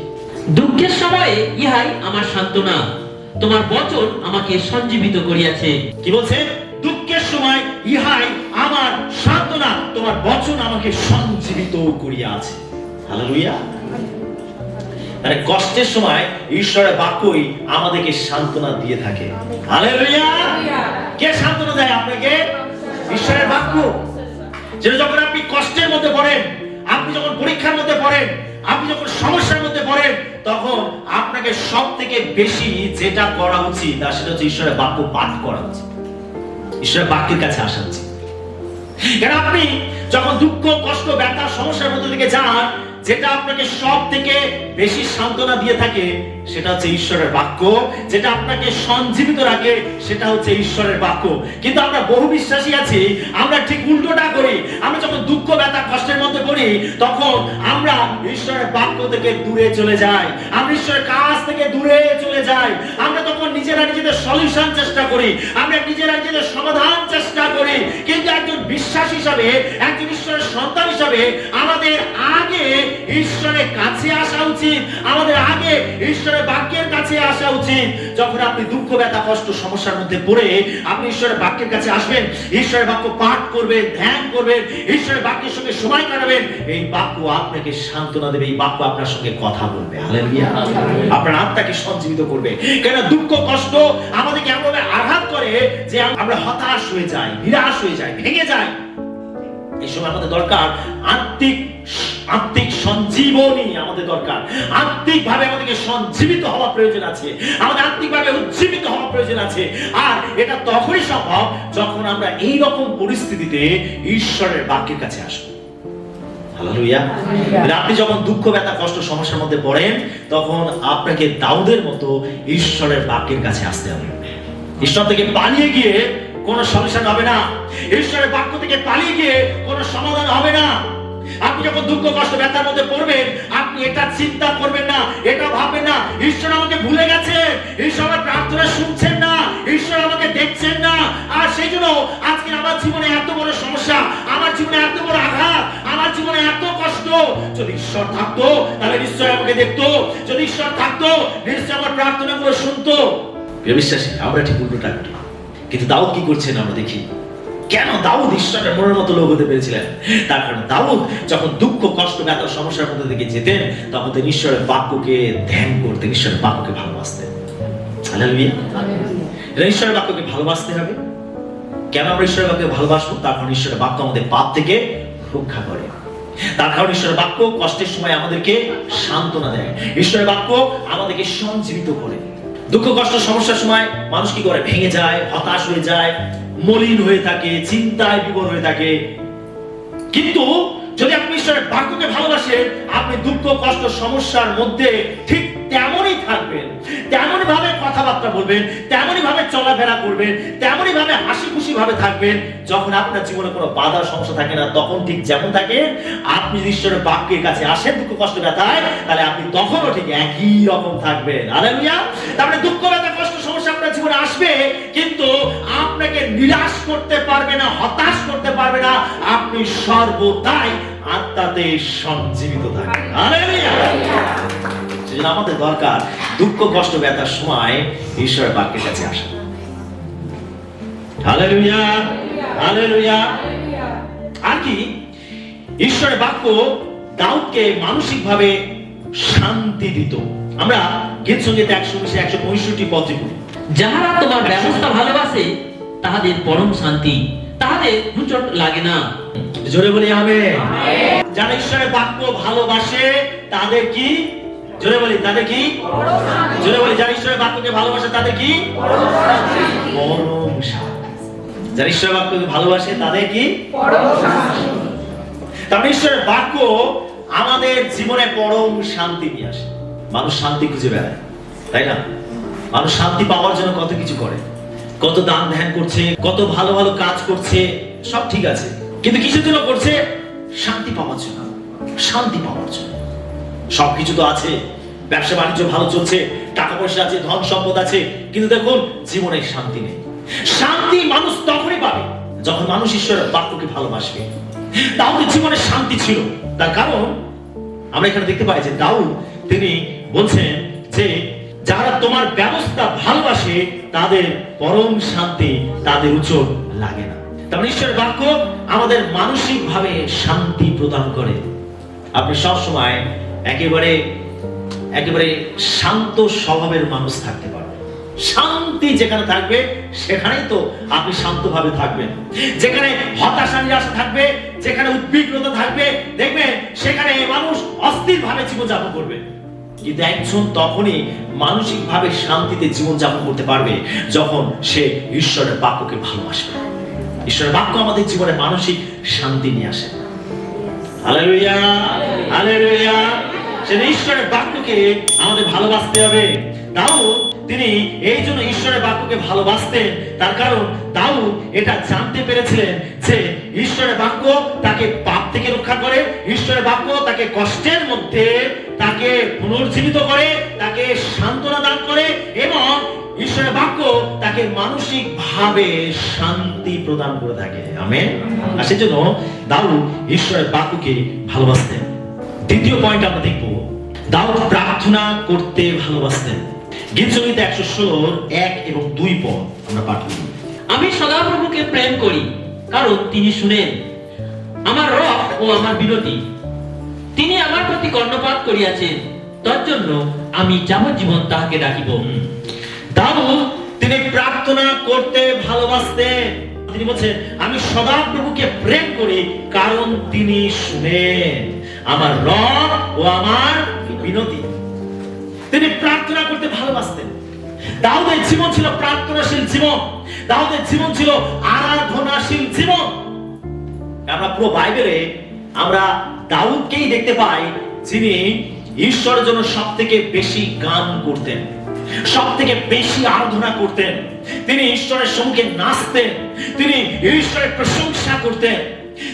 দুঃখের সময়ে ইহাই আমার সান্ত্বনা, তোমার বচন আমাকে সঞ্জীবিত করিয়াছে। কি বলছে? দুঃখের সময় ইহাই আমার সান্ত্বনা, তোমার বচন আমাকে সঞ্জীবিত করিয়াছে। হালেলুয়া। মানে কষ্টের সময় ঈশ্বরের বাক্যই আমাদেরকে সান্ত্বনা দিয়ে থাকে। হালেলুয়া। কে সান্ত্বনা দেয় আপনাকে? ঈশ্বরের বাক্য। যেটা যখন আপনি কষ্টের মধ্যে পড়েন, আপনি যখন পরীক্ষার মধ্যে পড়েন, আপনি যখন সমস্যার মধ্যে পড়েন, তখন আপনাকে সব থেকে বেশি যেটা করা উচিত তা সেটা হচ্ছে ঈশ্বরের বাক্য পাঠ করা উচিত, ঈশ্বরের বাক্যের কাছে আসা উচিত। কারণ আপনি যখন দুঃখ, কষ্ট, ব্যথা, সমস্যার মধ্যে থেকে যান, যেটা আপনাকে সব থেকে বেশি সান্ত্বনা দিয়ে থাকে সেটা হচ্ছে ঈশ্বরের বাক্য। যেটা আপনাকে সঞ্জীবিত রাখে সেটা হচ্ছে ঈশ্বরের বাক্য। কিন্তু আমরা বহু বিশ্বাসী আছি, আমরা ঠিক উল্টোটা করি। আমরা যখন দুঃখ, ব্যথা, কষ্টের মধ্যে পড়ি, তখন আমরা ঈশ্বরের বাক্য থেকে দূরে চলে যাই, আমরা ঈশ্বরের কাছ থেকে দূরে চলে যাই। আমরা তখন নিজেরা নিজেদের সলিউশন চেষ্টা করি, আমরা নিজেরা নিজেদের সমাধান চেষ্টা করি। কিন্তু একজন বিশ্বাস হিসাবে, একজন ঈশ্বরের সন্তান হিসাবে আমাদের আগে ঈশ্বরের কাছে আসা উচিত, আমাদের আগে ঈশ্বরের বাক্যের কাছে আসা উচিত। যখন আপনি দুঃখ, ব্যথা, কষ্ট, সমস্যার মধ্যে পড়ে আপনি ঈশ্বরের বাক্যের কাছে আসবেন, ঈশ্বরের বাক্য পাঠ করবেন, ধ্যান করবেন, ঈশ্বরের বাক্যের সঙ্গে সময় কাটাবেন, এই বাক্য আপনাকে সান্ত্বনা দেবে, এই বাক্য আপনার সঙ্গে কথা বলবে। হালেলুয়া। আপনার আত্মাকে সঞ্জীবিত করবে। কেন দুঃখ, কষ্ট আমাদেরকে এমনভাবে আঘাত করে যে আমরা হতাশ হয়ে যাই, নিরাশ হয়ে যাই, ভেঙে যাই। এই সময় আমাদের দরকার আত্মিক সঞ্জীবনী, আমাদের দরকার আত্মিক ভাবে আমাদেরকে সঞ্জীবিত হওয়া প্রয়োজন আছে, আমাদের আত্মিক ভাবে উজ্জীবিত হওয়া প্রয়োজন আছে। আর এটা তখনই সম্ভব যখন আমরা এই রকম পরিস্থিতিতে ঈশ্বরের বাক্যের কাছে আসবো। হালেলুয়া। আপনি যখন দুঃখ, ব্যথা, কষ্ট, সমস্যার মধ্যে পড়েন, তখন আপনাকে দাউদের মতো ঈশ্বরের বাক্যের কাছে আসতে হবে। ঈশ্বর থেকে পালিয়ে গিয়ে কোন সলিউশন হবে না, ঈশ্বরের বাক্য থেকে পালিয়ে গিয়ে কোন সমাধান হবে না। আপনি যখন দুঃখ, কষ্ট, ব্যথার মধ্যে পড়বেন, আপনি এটা চিন্তা করবেন না, এটা ভাববেন না ঈশ্বর আমাকে ভুলে গেছে, ঈশ্বর আমার প্রার্থনা শুনছেন না, ঈশ্বর আমাকে দেখছেন না। আর সেই জন্য আজকে আমার জীবনে এত বড় সমস্যা, আমার জীবনে এত বড় আঘাত, আমার জীবনে এত কষ্ট। যদি ঈশ্বর থাকতো তাহলে নিশ্চয় আমাকে দেখতো, যদি ঈশ্বর থাকতো নিশ্চয় আমার প্রার্থনাগুলো শুনতো। বিশ্বাসী, আমরা ঠিক উল্টোটা করি। কিন্তু দাউদ কি করছেন আমরা দেখি। কেন দাউদ ঈশ্বরের মনের মতো লোক হতে পেরেছিলেন? তার কারণ দাউদ যখন দুঃখ, কষ্ট, ব্যথা, সমস্যার মধ্যে থেকে যেতেন, তখন তিনি ঈশ্বরের বাক্যকে ধ্যান করতেন, ঈশ্বরের বাক্যকে ভালোবাসতেন। হালেলুয়া। ঈশ্বরের বাক্যকে ভালোবাসতে হবে। কেন আমরা ঈশ্বরের বাক্যকে ভালোবাসবো? তার কারণ ঈশ্বরের বাক্য আমাদের পাপ থেকে রক্ষা করে। তার কারণ ঈশ্বরের বাক্য কষ্টের সময় আমাদেরকে সান্ত্বনা দেয়, ঈশ্বরের বাক্য আমাদেরকে সঞ্জীবিত করে। দুঃখ, কষ্ট, সমস্যার সময় মানুষ কি করে? ভেঙে যায়, হতাশ হয়ে যায়, মলিন হয়ে থাকে, চিন্তায় বিভোর হয়ে থাকে। কিন্তু যদি আপনি ঈশ্বরের বাক্যকে ভালোবাসেন, আপনি দুঃখ, কষ্ট, সমস্যার মধ্যে ঠিক তেমনই থাকবেন, তেমনই ভাবে কথাবার্তা বলবেন, তেমনই ভাবে চলাফেরা করবেন, তেমনই ভাবে হাসি খুশি ভাবে থাকবেন। যখন আপনার জীবনে কোনো বাধা, সমস্যা থাকে না, তখন ঠিক যেমন থাকে, আপনি ঈশ্বরের বাক্যের কাছে আসেন দুঃখ, কষ্ট, ব্যথায়, তাহলে আপনি তখনও ঠিক একই রকম থাকবেন। হালেলুয়া। তারপরে দুঃখ, ব্যথা, কষ্ট, সমস্যা আপনার জীবনে আসবে, কিন্তু আপনাকে নিরাশ করতে পারবে না, হতাশ করতে পারবে না, আপনি সর্বদাই আত্মাতে সঞ্জীবিত থাকবেন। হালেলুয়া। সেজন্য আমাদের দরকার দুঃখ কষ্ট ব্যথার সময় ঈশ্বরের বাক্যের কাছে আসা। Hallelujah, hallelujah. আর কি, ঈশ্বরের বাক্য দাউদকে মানসিকভাবে শান্তি দিত। আমরা গীত সংগীত 165 পদে পড়ি, যাহারা তোমার ব্যবস্থা ভালোবাসে তাহাদের পরম শান্তি, তাহাদের হুচট লাগে না। জোরে বলি আমেন। যারা ঈশ্বরের বাক্য ভালোবাসে তাদের কি, জোরে বলি তাদের কি, জোরে বলি যারা ঈশ্বরের বাক্যকে ভালোবাসে তাদের কি, পরম শান্তি। যারা ঈশ্বরের বাক্যকে ভালোবাসে তাদের কি, পরম শান্তি। তারপরে ঈশ্বরের বাক্য আমাদের জীবনে পরম শান্তি নিয়ে আসে। মানুষ শান্তি খুঁজে বেড়ায়, তাই না? মানুষ শান্তি পাওয়ার জন্য কত কিছু করে, কত দান ধ্যান করছে, কত ভালো ভালো কাজ করছে, সব ঠিক আছে, কিন্তু কিসের জন্য করছে? শান্তি পাওয়ার জন্য। শান্তি পাওয়ার জন্য। সবকিছু তো আছে, ব্যবসা বাণিজ্য ভালো চলছে, টাকা পয়সা আছে, ধন সম্পদ আছে, কিন্তু দেখুন জীবনে শান্তি নেই। শান্তি মানুষ তখনই পাবে যখন মানুষ ঈশ্বরের বাক্যকে ভালোবাসবে। দাউদের জীবনে শান্তি ছিল, তার কারণ আমরা এখানে দেখতে পাই যে দাউদ তিনি বলছেন যে যারা তোমার ব্যবস্থা ভালোবাসে তাদের পরম শান্তি, তাদের উচট লাগে না। তার মানে ঈশ্বরের বাক্য আমাদের মানসিক ভাবে শান্তি প্রদান করে। আপনি সব সময় একেবারে শান্ত স্বভাবের মানুষ থাকতে পারবেন। শান্তি যেখানে থাকবে সেখানেই তো আপনি শান্তভাবে থাকবেন। যেখানে হতাশা নিরাশা থাকবে, যেখানে উদ্বিগ্নতা থাকবে, দেখবেন সেখানে মানুষ অস্থির ভাবে জীবনযাপন করবে। কিন্তু একজন তখনই মানসিক ভাবে শান্তিতে জীবনযাপন করতে পারবে যখন সে ঈশ্বরের বাক্যকে ভালোবাসবে। ঈশ্বরের বাক্য আমাদের জীবনে মানসিক শান্তি নিয়ে আসে। Hallelujah, hallelujah. সেটা ঈশ্বরের বাক্যকে আমাদের ভালোবাসতে হবে। দাউদ তিনি এই জন্য ঈশ্বরের বাক্যকে ভালোবাসতেন, তার কারণ দাউদ এটা জানতে পেরেছিলেন যে ঈশ্বরের বাক্য তাকে পাপ থেকে রক্ষা করে, ঈশ্বরের বাক্য তাকে কষ্টের মধ্যে তাকে পুনর্জীবিত করে, তাকে সান্ত্বনা দান করে, এবং ঈশ্বরের বাক্য তাকে মানসিক ভাবে শান্তি প্রদান করে থাকে। আমেন। আর সেজন্য দাউদ ঈশ্বরের বাক্যকে ভালোবাসতেন। দ্বিতীয় পয়েন্ট আমরা দেখব, দাউদ প্রার্থনা করতে ভালোবাসতেন। গীত সংগীত 116 1 এবং 2 পদ আমরা পাঠ করি। আমি সদাপ্রভুকে প্রেম করি, কারণ তিনি শুনেন আমার রব ও আমার বিনতি। তিনি আমার প্রতি কর্ণপাত করিয়াছেন, তজ্জন্য আমি যাবজ্জীবন তাহাকে ডাকিব। দাউদ তিনি প্রার্থনা করতে ভালোবাসতেন। তিনি বলছেন আমি সদাপ্রভুকে প্রেম করি, কারণ তিনি শুনেন আমার রব ও আমার বিনতি। তিনি প্রার্থনা করতে ভালোবাসতেন। দাউদের জীবন ছিল প্রার্থনাশীল জীবন, দাউদের জীবন ছিল আরাধনাশীল জীবন। আমরা পুরো বাইবেলে আমরা দাউদকেই দেখতে পাই যিনি ঈশ্বরের জন্য সবথেকে বেশি গান করতেন, সবথেকে বেশি আরাধনা করতেন। তিনি ঈশ্বরের সম্মুখে নাচতেন, তিনি ঈশ্বরের প্রশংসা করতেন।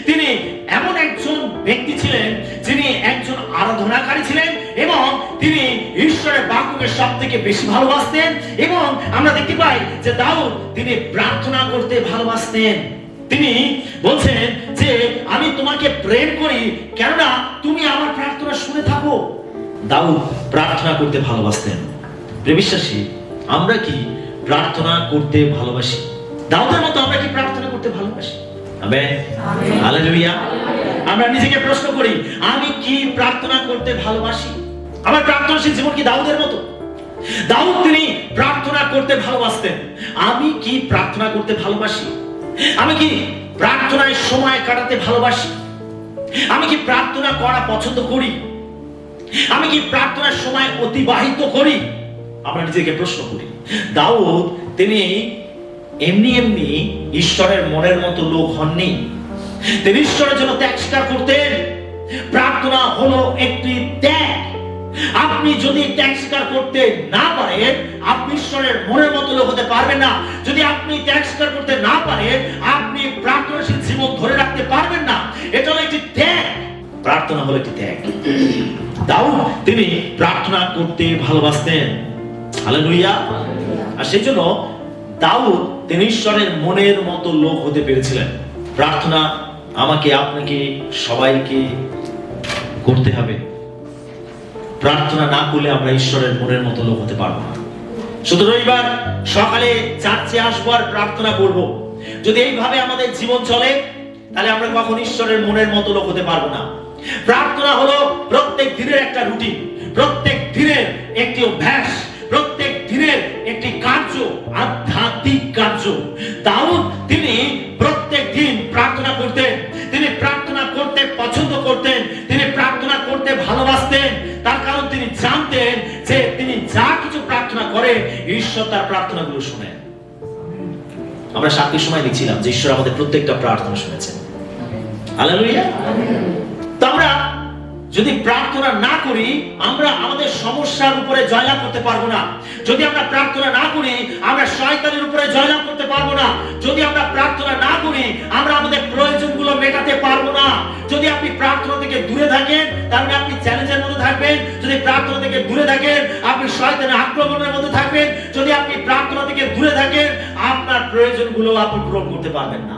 তিনি এমন একজন ব্যক্তি ছিলেন যিনি একজন আরাধনাকারী ছিলেন, এবং তিনি ঈশ্বরের বাক্যকে সবথেকে বেশি ভালোবাসতেন। এবং আমরা দেখতে পাই যে দাউদ তিনি প্রার্থনা করতে ভালোবাসতেন। তিনি বলছেন যে আমি তোমাকে প্রেম করি, কেননা তুমি আমার প্রার্থনা শুনে থাকো। দাউদ প্রার্থনা করতে ভালোবাসতেন। প্রিয় বিশ্বাসী, আমরা কি প্রার্থনা করতে ভালোবাসি? দাউদের মতো আমরা কি প্রার্থনা করতে ভালোবাসি? Amen, hallelujah. আমরা নিজেকে প্রশ্ন করি, আমি কি প্রার্থনা করতে ভালোবাসি? আমার প্রার্থনাশীল জীবন কি দাউদের মতো? দাউদ তিনি প্রার্থনা করতে ভালোবাসতেন। আমি কি প্রার্থনা করতে ভালোবাসি? আমি কি প্রার্থনায় সময় কাটাতে ভালোবাসি? আমি কি প্রার্থনা করা পছন্দ করি? আমি কি প্রার্থনার সময় অতিবাহিত করি? আমরা নিজেকে প্রশ্ন করি। দাউদ তিনি এমনি এমনি ঈশ্বরের মনের মতো লোক হননি। তিনি ঈশ্বরের জন্য ত্যাগ স্বীকার করতেন। প্রার্থনা হলো একটি ত্যাগ। আপনি যদি ত্যাগ স্বীকার করতে না পারেন, আপনি ঈশ্বরের মনের মতো লোক হতে পারবেন না। যদি আপনি ত্যাগ স্বীকার করতে না পারেন, আপনি প্রার্থনাশীল জীবন ধরে রাখতে পারবেন না। এটা হলো একটি ত্যাগ। প্রার্থনা হলো একটি ত্যাগ। দাউদ তিনি প্রার্থনা করতে ভালোবাসতেন। হালেলুয়া। আর সেই জন্য দাউদ তিনি ঈশ্বরের মনের মতো লোক হতে পেরেছিলেন। প্রার্থনা আমাকে, আপনাকে, সবাইকে করতে হবে। প্রার্থনা না করলে আমরা ঈশ্বরের মনের মতো লোক হতে পারবো না। শুধু রবিবার সকালে চার্চে আসবো আর প্রার্থনা করব, যদি এইভাবে আমাদের জীবন চলে তাহলে আমরা কখন ঈশ্বরের মনের মতো লোক হতে পারবো না। প্রার্থনা হলো প্রত্যেক দিনের একটা রুটিন, প্রত্যেক দিনের একটি অভ্যাস, প্রত্যেক দিনের একটি কার্য, আধ্যাত্মিক কার্য। দাউদ তিনি প্রত্যেক দিন প্রার্থনা করতেন, তিনি প্রার্থনা করতে পছন্দ করতেন, তিনি প্রার্থনা করতে ভালোবাসতেন। তার কারণ তিনি জানতেন যে তিনি যা কিছু প্রার্থনা করেন ঈশ্বর তার প্রার্থনাগুলো শুনেন। আমরা সাক্ষীর সময় দেখছিলাম যে ঈশ্বর আমাদের প্রত্যেকটা প্রার্থনা শুনেছেন। হালেলুয়া। তো আমরা যদি প্রার্থনা না করি আমরা আমাদের সমস্যার উপরে জয়লাভ করতে পারবো না। যদি আমরা প্রার্থনা না করি আমরা শয়তানের উপরে জয়লাভ করতে পারবো না। যদি আমরা প্রার্থনা না করি আমরা আমাদের প্রয়োজনগুলো মেটাতে পারবো না। যদি আপনি প্রার্থনা থেকে দূরে থাকেন তাহলে আপনি চ্যালেঞ্জের মধ্যে থাকবেন। যদি প্রার্থনা থেকে দূরে থাকেন আপনি শয়তানের আক্রমণের মধ্যে থাকবেন। যদি আপনি প্রার্থনা থেকে দূরে থাকেন আপনার প্রয়োজনগুলো আপনি পূরণ করতে পারবেন না।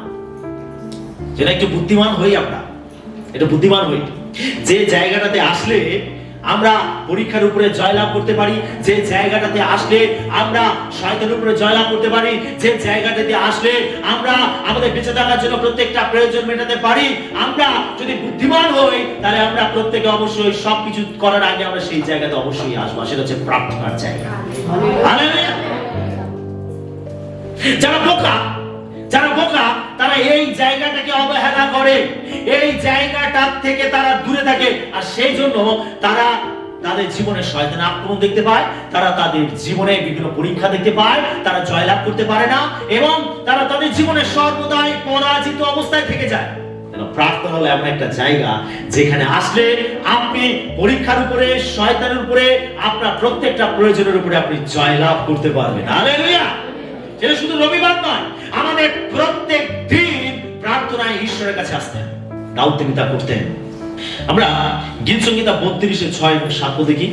যেটা একটু বুদ্ধিমান হই, আমরা এটা বুদ্ধিমান হই, যে জায়গাটাতে আসলে আমরা পরীক্ষার উপরে জয়লাভ করতে পারি, যে জায়গাটাতে আসলে আমরা শয়তানের উপরে জয়লাভ করতে পারি, যে জায়গাটাতে আসলে আমরা আমাদের বেঁচে থাকার জন্য প্রত্যেকটা প্রয়োজন মেটাতে পারি, আমরা যদি বুদ্ধিমান হই তাহলে আমরা প্রত্যেকে অবশ্যই সবকিছু করার আগে আমরা সেই জায়গাতে অবশ্যই আসবো। সেটা হচ্ছে প্রার্থনার জায়গা। হালেলুয়া। যারা বোকা তারা এই জায়গাটাকে অবহেলা করে, এই জায়গাটা থেকে তারা দূরে থাকে, আর সেই জন্য তারা তাদের জীবনে শয়তানের আক্রমণ দেখতে পায়, তারা তাদের জীবনে বিভিন্ন পরীক্ষা দেখতে পায়, তারা জয়লাভ করতে পারে না এবং তারা তাদের জীবনে সর্বদাই পরাজিত অবস্থায় থেকে যায়। প্রার্থনা হলো এমন একটা জায়গা যেখানে আসলে আপনি পরীক্ষার উপরে, শয়তানের উপরে, আপনার প্রত্যেকটা প্রয়োজনের উপরে আপনি জয়লাভ করতে পারবেন। হালেলুয়া। সেটা শুধু রবিবার নয়, আমাদের প্রত্যেক দিন প্রার্থনায় ঈশ্বরের কাছে আসতেন। দাউদ তিনি তা করতেন। আমরা গীত সংহিতা 32:6 এবং 7 দেখি।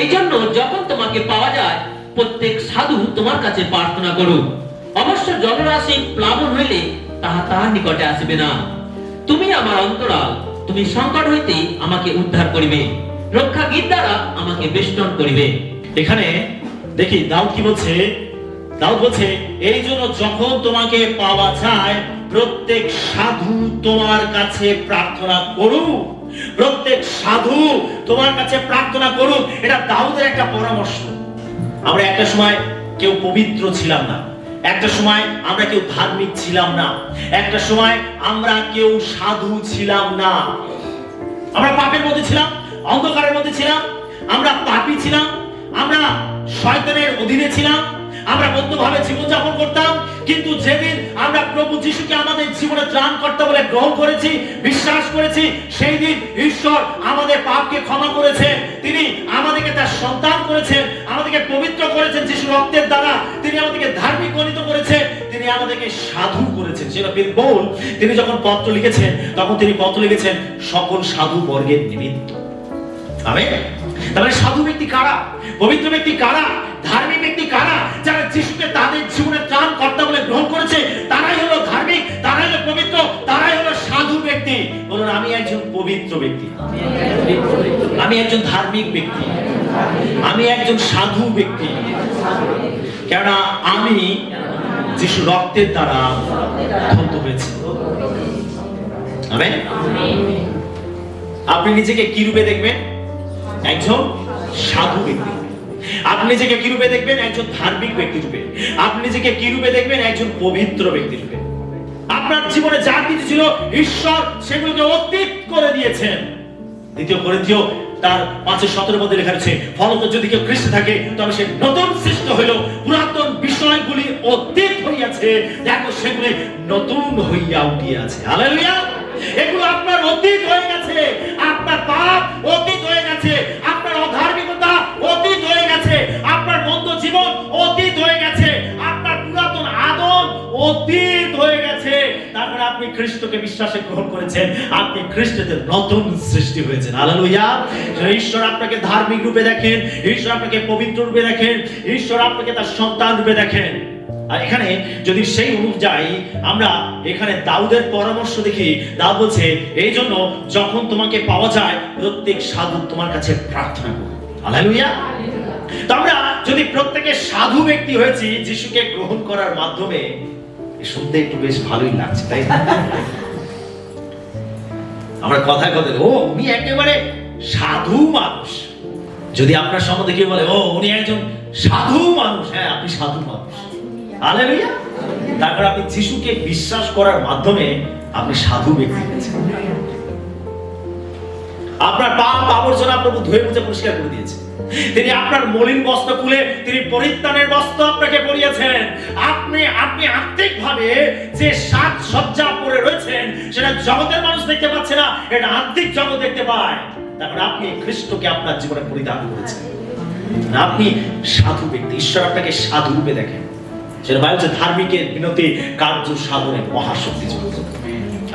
এই জন্য যখন তোমাকে পাওয়া যায় প্রত্যেক সাধু তোমার কাছে প্রার্থনা করুক। অবশ্য জলরাশি প্লাবন হইলে তাহা তাহার নিকটে আসবে না। তুমি আমার অন্তরাল, তুমি সংকট হইতে আমাকে উদ্ধার করিবে, রক্ষা গীত দ্বারা আমাকে বেষ্টন করিবে। এখানে দেখি দাউদ কি বলছে। দাউদ বলছে এই জন্য যখন তোমাকে পাওয়া যায় প্রত্যেক সাধু তোমার কাছে প্রার্থনা করুক। প্রত্যেক সাধু তোমার কাছে প্রার্থনা করুক, এটা দাউদের একটা পরামর্শ। আমরা একটা সময় কেউ পবিত্র ছিলাম না, একটা সময় আমরা কেউ ধার্মিক ছিলাম না, একটা সময় আমরা কেউ সাধু ছিলাম না। আমরা পাপের মধ্যে ছিলাম, অন্ধকারের মধ্যে ছিলাম, আমরা পাপী ছিলাম, আমরা শয়তানের অধীনে ছিলাম, আমরা বদ্ধভাবে জীবনযাপন করতাম। কিন্তু যেদিন আমরা প্রভু যিশুকে আমাদের জীবনে ত্রাণকর্তা বলে গ্রহণ করেছি, বিশ্বাস করেছি, সেই দিন ঈশ্বর আমাদের পাপকে ক্ষমা করেছেন। তিনি আমাদেরকে তার সন্তান করেছেন, আমাদেরকে পবিত্র করেছেন যিশুর রক্তের দ্বারা। তিনি আমাদেরকে ধার্মিক গণিত করেছেন, তিনি আমাদেরকে সাধু করেছেন। সেটা পৌল তিনি যখন পত্র লিখেছেন তখন তিনি পত্র লিখেছেন সকল সাধু বর্গের নিমিত্ত। আমেন। তাহলে সাধু ব্যক্তি কারা? পবিত্র ব্যক্তি কারা? ধার্মিক ব্যক্তি কারা? যারা যিশুকে তাদের জীবনে ত্রাণকর্তা বলে গ্রহণ করেছে তারাই হলো ধার্মিক, তারাই হলো পবিত্র, তারাই হলো সাধু ব্যক্তি। বলুন আমি একজন পবিত্র ব্যক্তি, আমি একজন ধার্মিক ব্যক্তি, আমি একজন সাধু ব্যক্তি, কেননা আমি যিশু রক্তের দ্বারা ধন্য হয়েছি। আমেন। আপনি নিজেকে কি রূপে দেখবেন? একজন সাধু ব্যক্তি। আপনি নিজেকে কি রূপে দেখবেন? একজন ধার্মিক ব্যক্তি রূপে। আপনি নিজেকে কি রূপে দেখবেন? একজন পবিত্র ব্যক্তি রূপে। আপনার জীবনে যা কিছু ছিল ঈশ্বর সেগুলোকে অতীত করে দিয়েছেন। 2 করিন্থীয় তার 5:17 মধ্যে লেখা আছে, ফলত যদি কেউ খ্রিস্টে থাকে তবে সে নতুন সৃষ্টি হইল, পুরাতন বিষয়গুলি অতীত হইয়াছে, দেখো সেগুলি নতুন হইয়া উঠিয়াছে। হালেলুয়া। এগুলো আপনার অতীত হয়ে গেছে, আপনার পাপ অতীত হয়ে গেছে, আপনার অধার্মিকতা অতীত হয়ে গেছে, আপনার মন্দ জীবন অতীত হয়ে গেছে, আপনার পুরাতন আদম অতীত হয়ে গেছে। তারপরে আপনি খ্রিস্টকে বিশ্বাসে গ্রহণ করেছেন, আপনি খ্রিস্টতে নতুন সৃষ্টি হয়েছেন। হালেলুয়া। ঈশ্বর আপনাকে ধার্মিক রূপে দেখেন, ঈশ্বর আপনাকে পবিত্র রূপে দেখেন, ঈশ্বর আপনাকে তার সন্তান রূপে দেখেন। আর এখানে যদি সেই অনুযায়ী আমরা এখানে দাউদের পরামর্শ দেখি, দাউদ বলছে এই জন্য যখন তোমাকে পাওয়া যায় প্রত্যেক সাধু তোমার কাছে প্রার্থনা করবে। হালেলুয়া। তো আমরা যদি প্রত্যেকে সাধু ব্যক্তি হয়েছি যিশুকে গ্রহণ করার মাধ্যমে, শুনতে একটু বেশ ভালোই লাগছে, তাই না? আমরা কথায় কথায় ও উনি একেবারে সাধু মানুষ। যদি আপনার সম্বন্ধে কেউ বলে ও উনি একজন সাধু মানুষ, হ্যাঁ আপনি সাধু মানুষ। হালেলুয়া। তারপর আপনি যিশুকে বিশ্বাস করার মাধ্যমে আপনি সাধু ব্যক্তি হয়েছেন। আপনার পাপ আবর্জনা প্রভু ধুয়ে মুছে পরিষ্কার করে দিয়েছে। তিনি আপনার মলিন বস্ত্র খুলে তিনি পরিত্রাণের বস্ত্র আপনাকে পরিয়েছেন। আপনি আত্মিকভাবে যে সাজ সজ্জা পরে রয়েছেন সেটা জগতের মানুষ দেখতে পাচ্ছে না, এটা আত্মিক জগৎ দেখতে পায়। তারপর আপনি খ্রিস্টকে আপনার জীবনে পরিধান করেছেন। আপনি সাধু ব্যক্তি, ঈশ্বর আপনাকে সাধু রূপে দেখেন। সেটা ভাই হচ্ছে ধার্মিকের বিনতি কার্য সাধনের মহাশক্তি যুক্ত।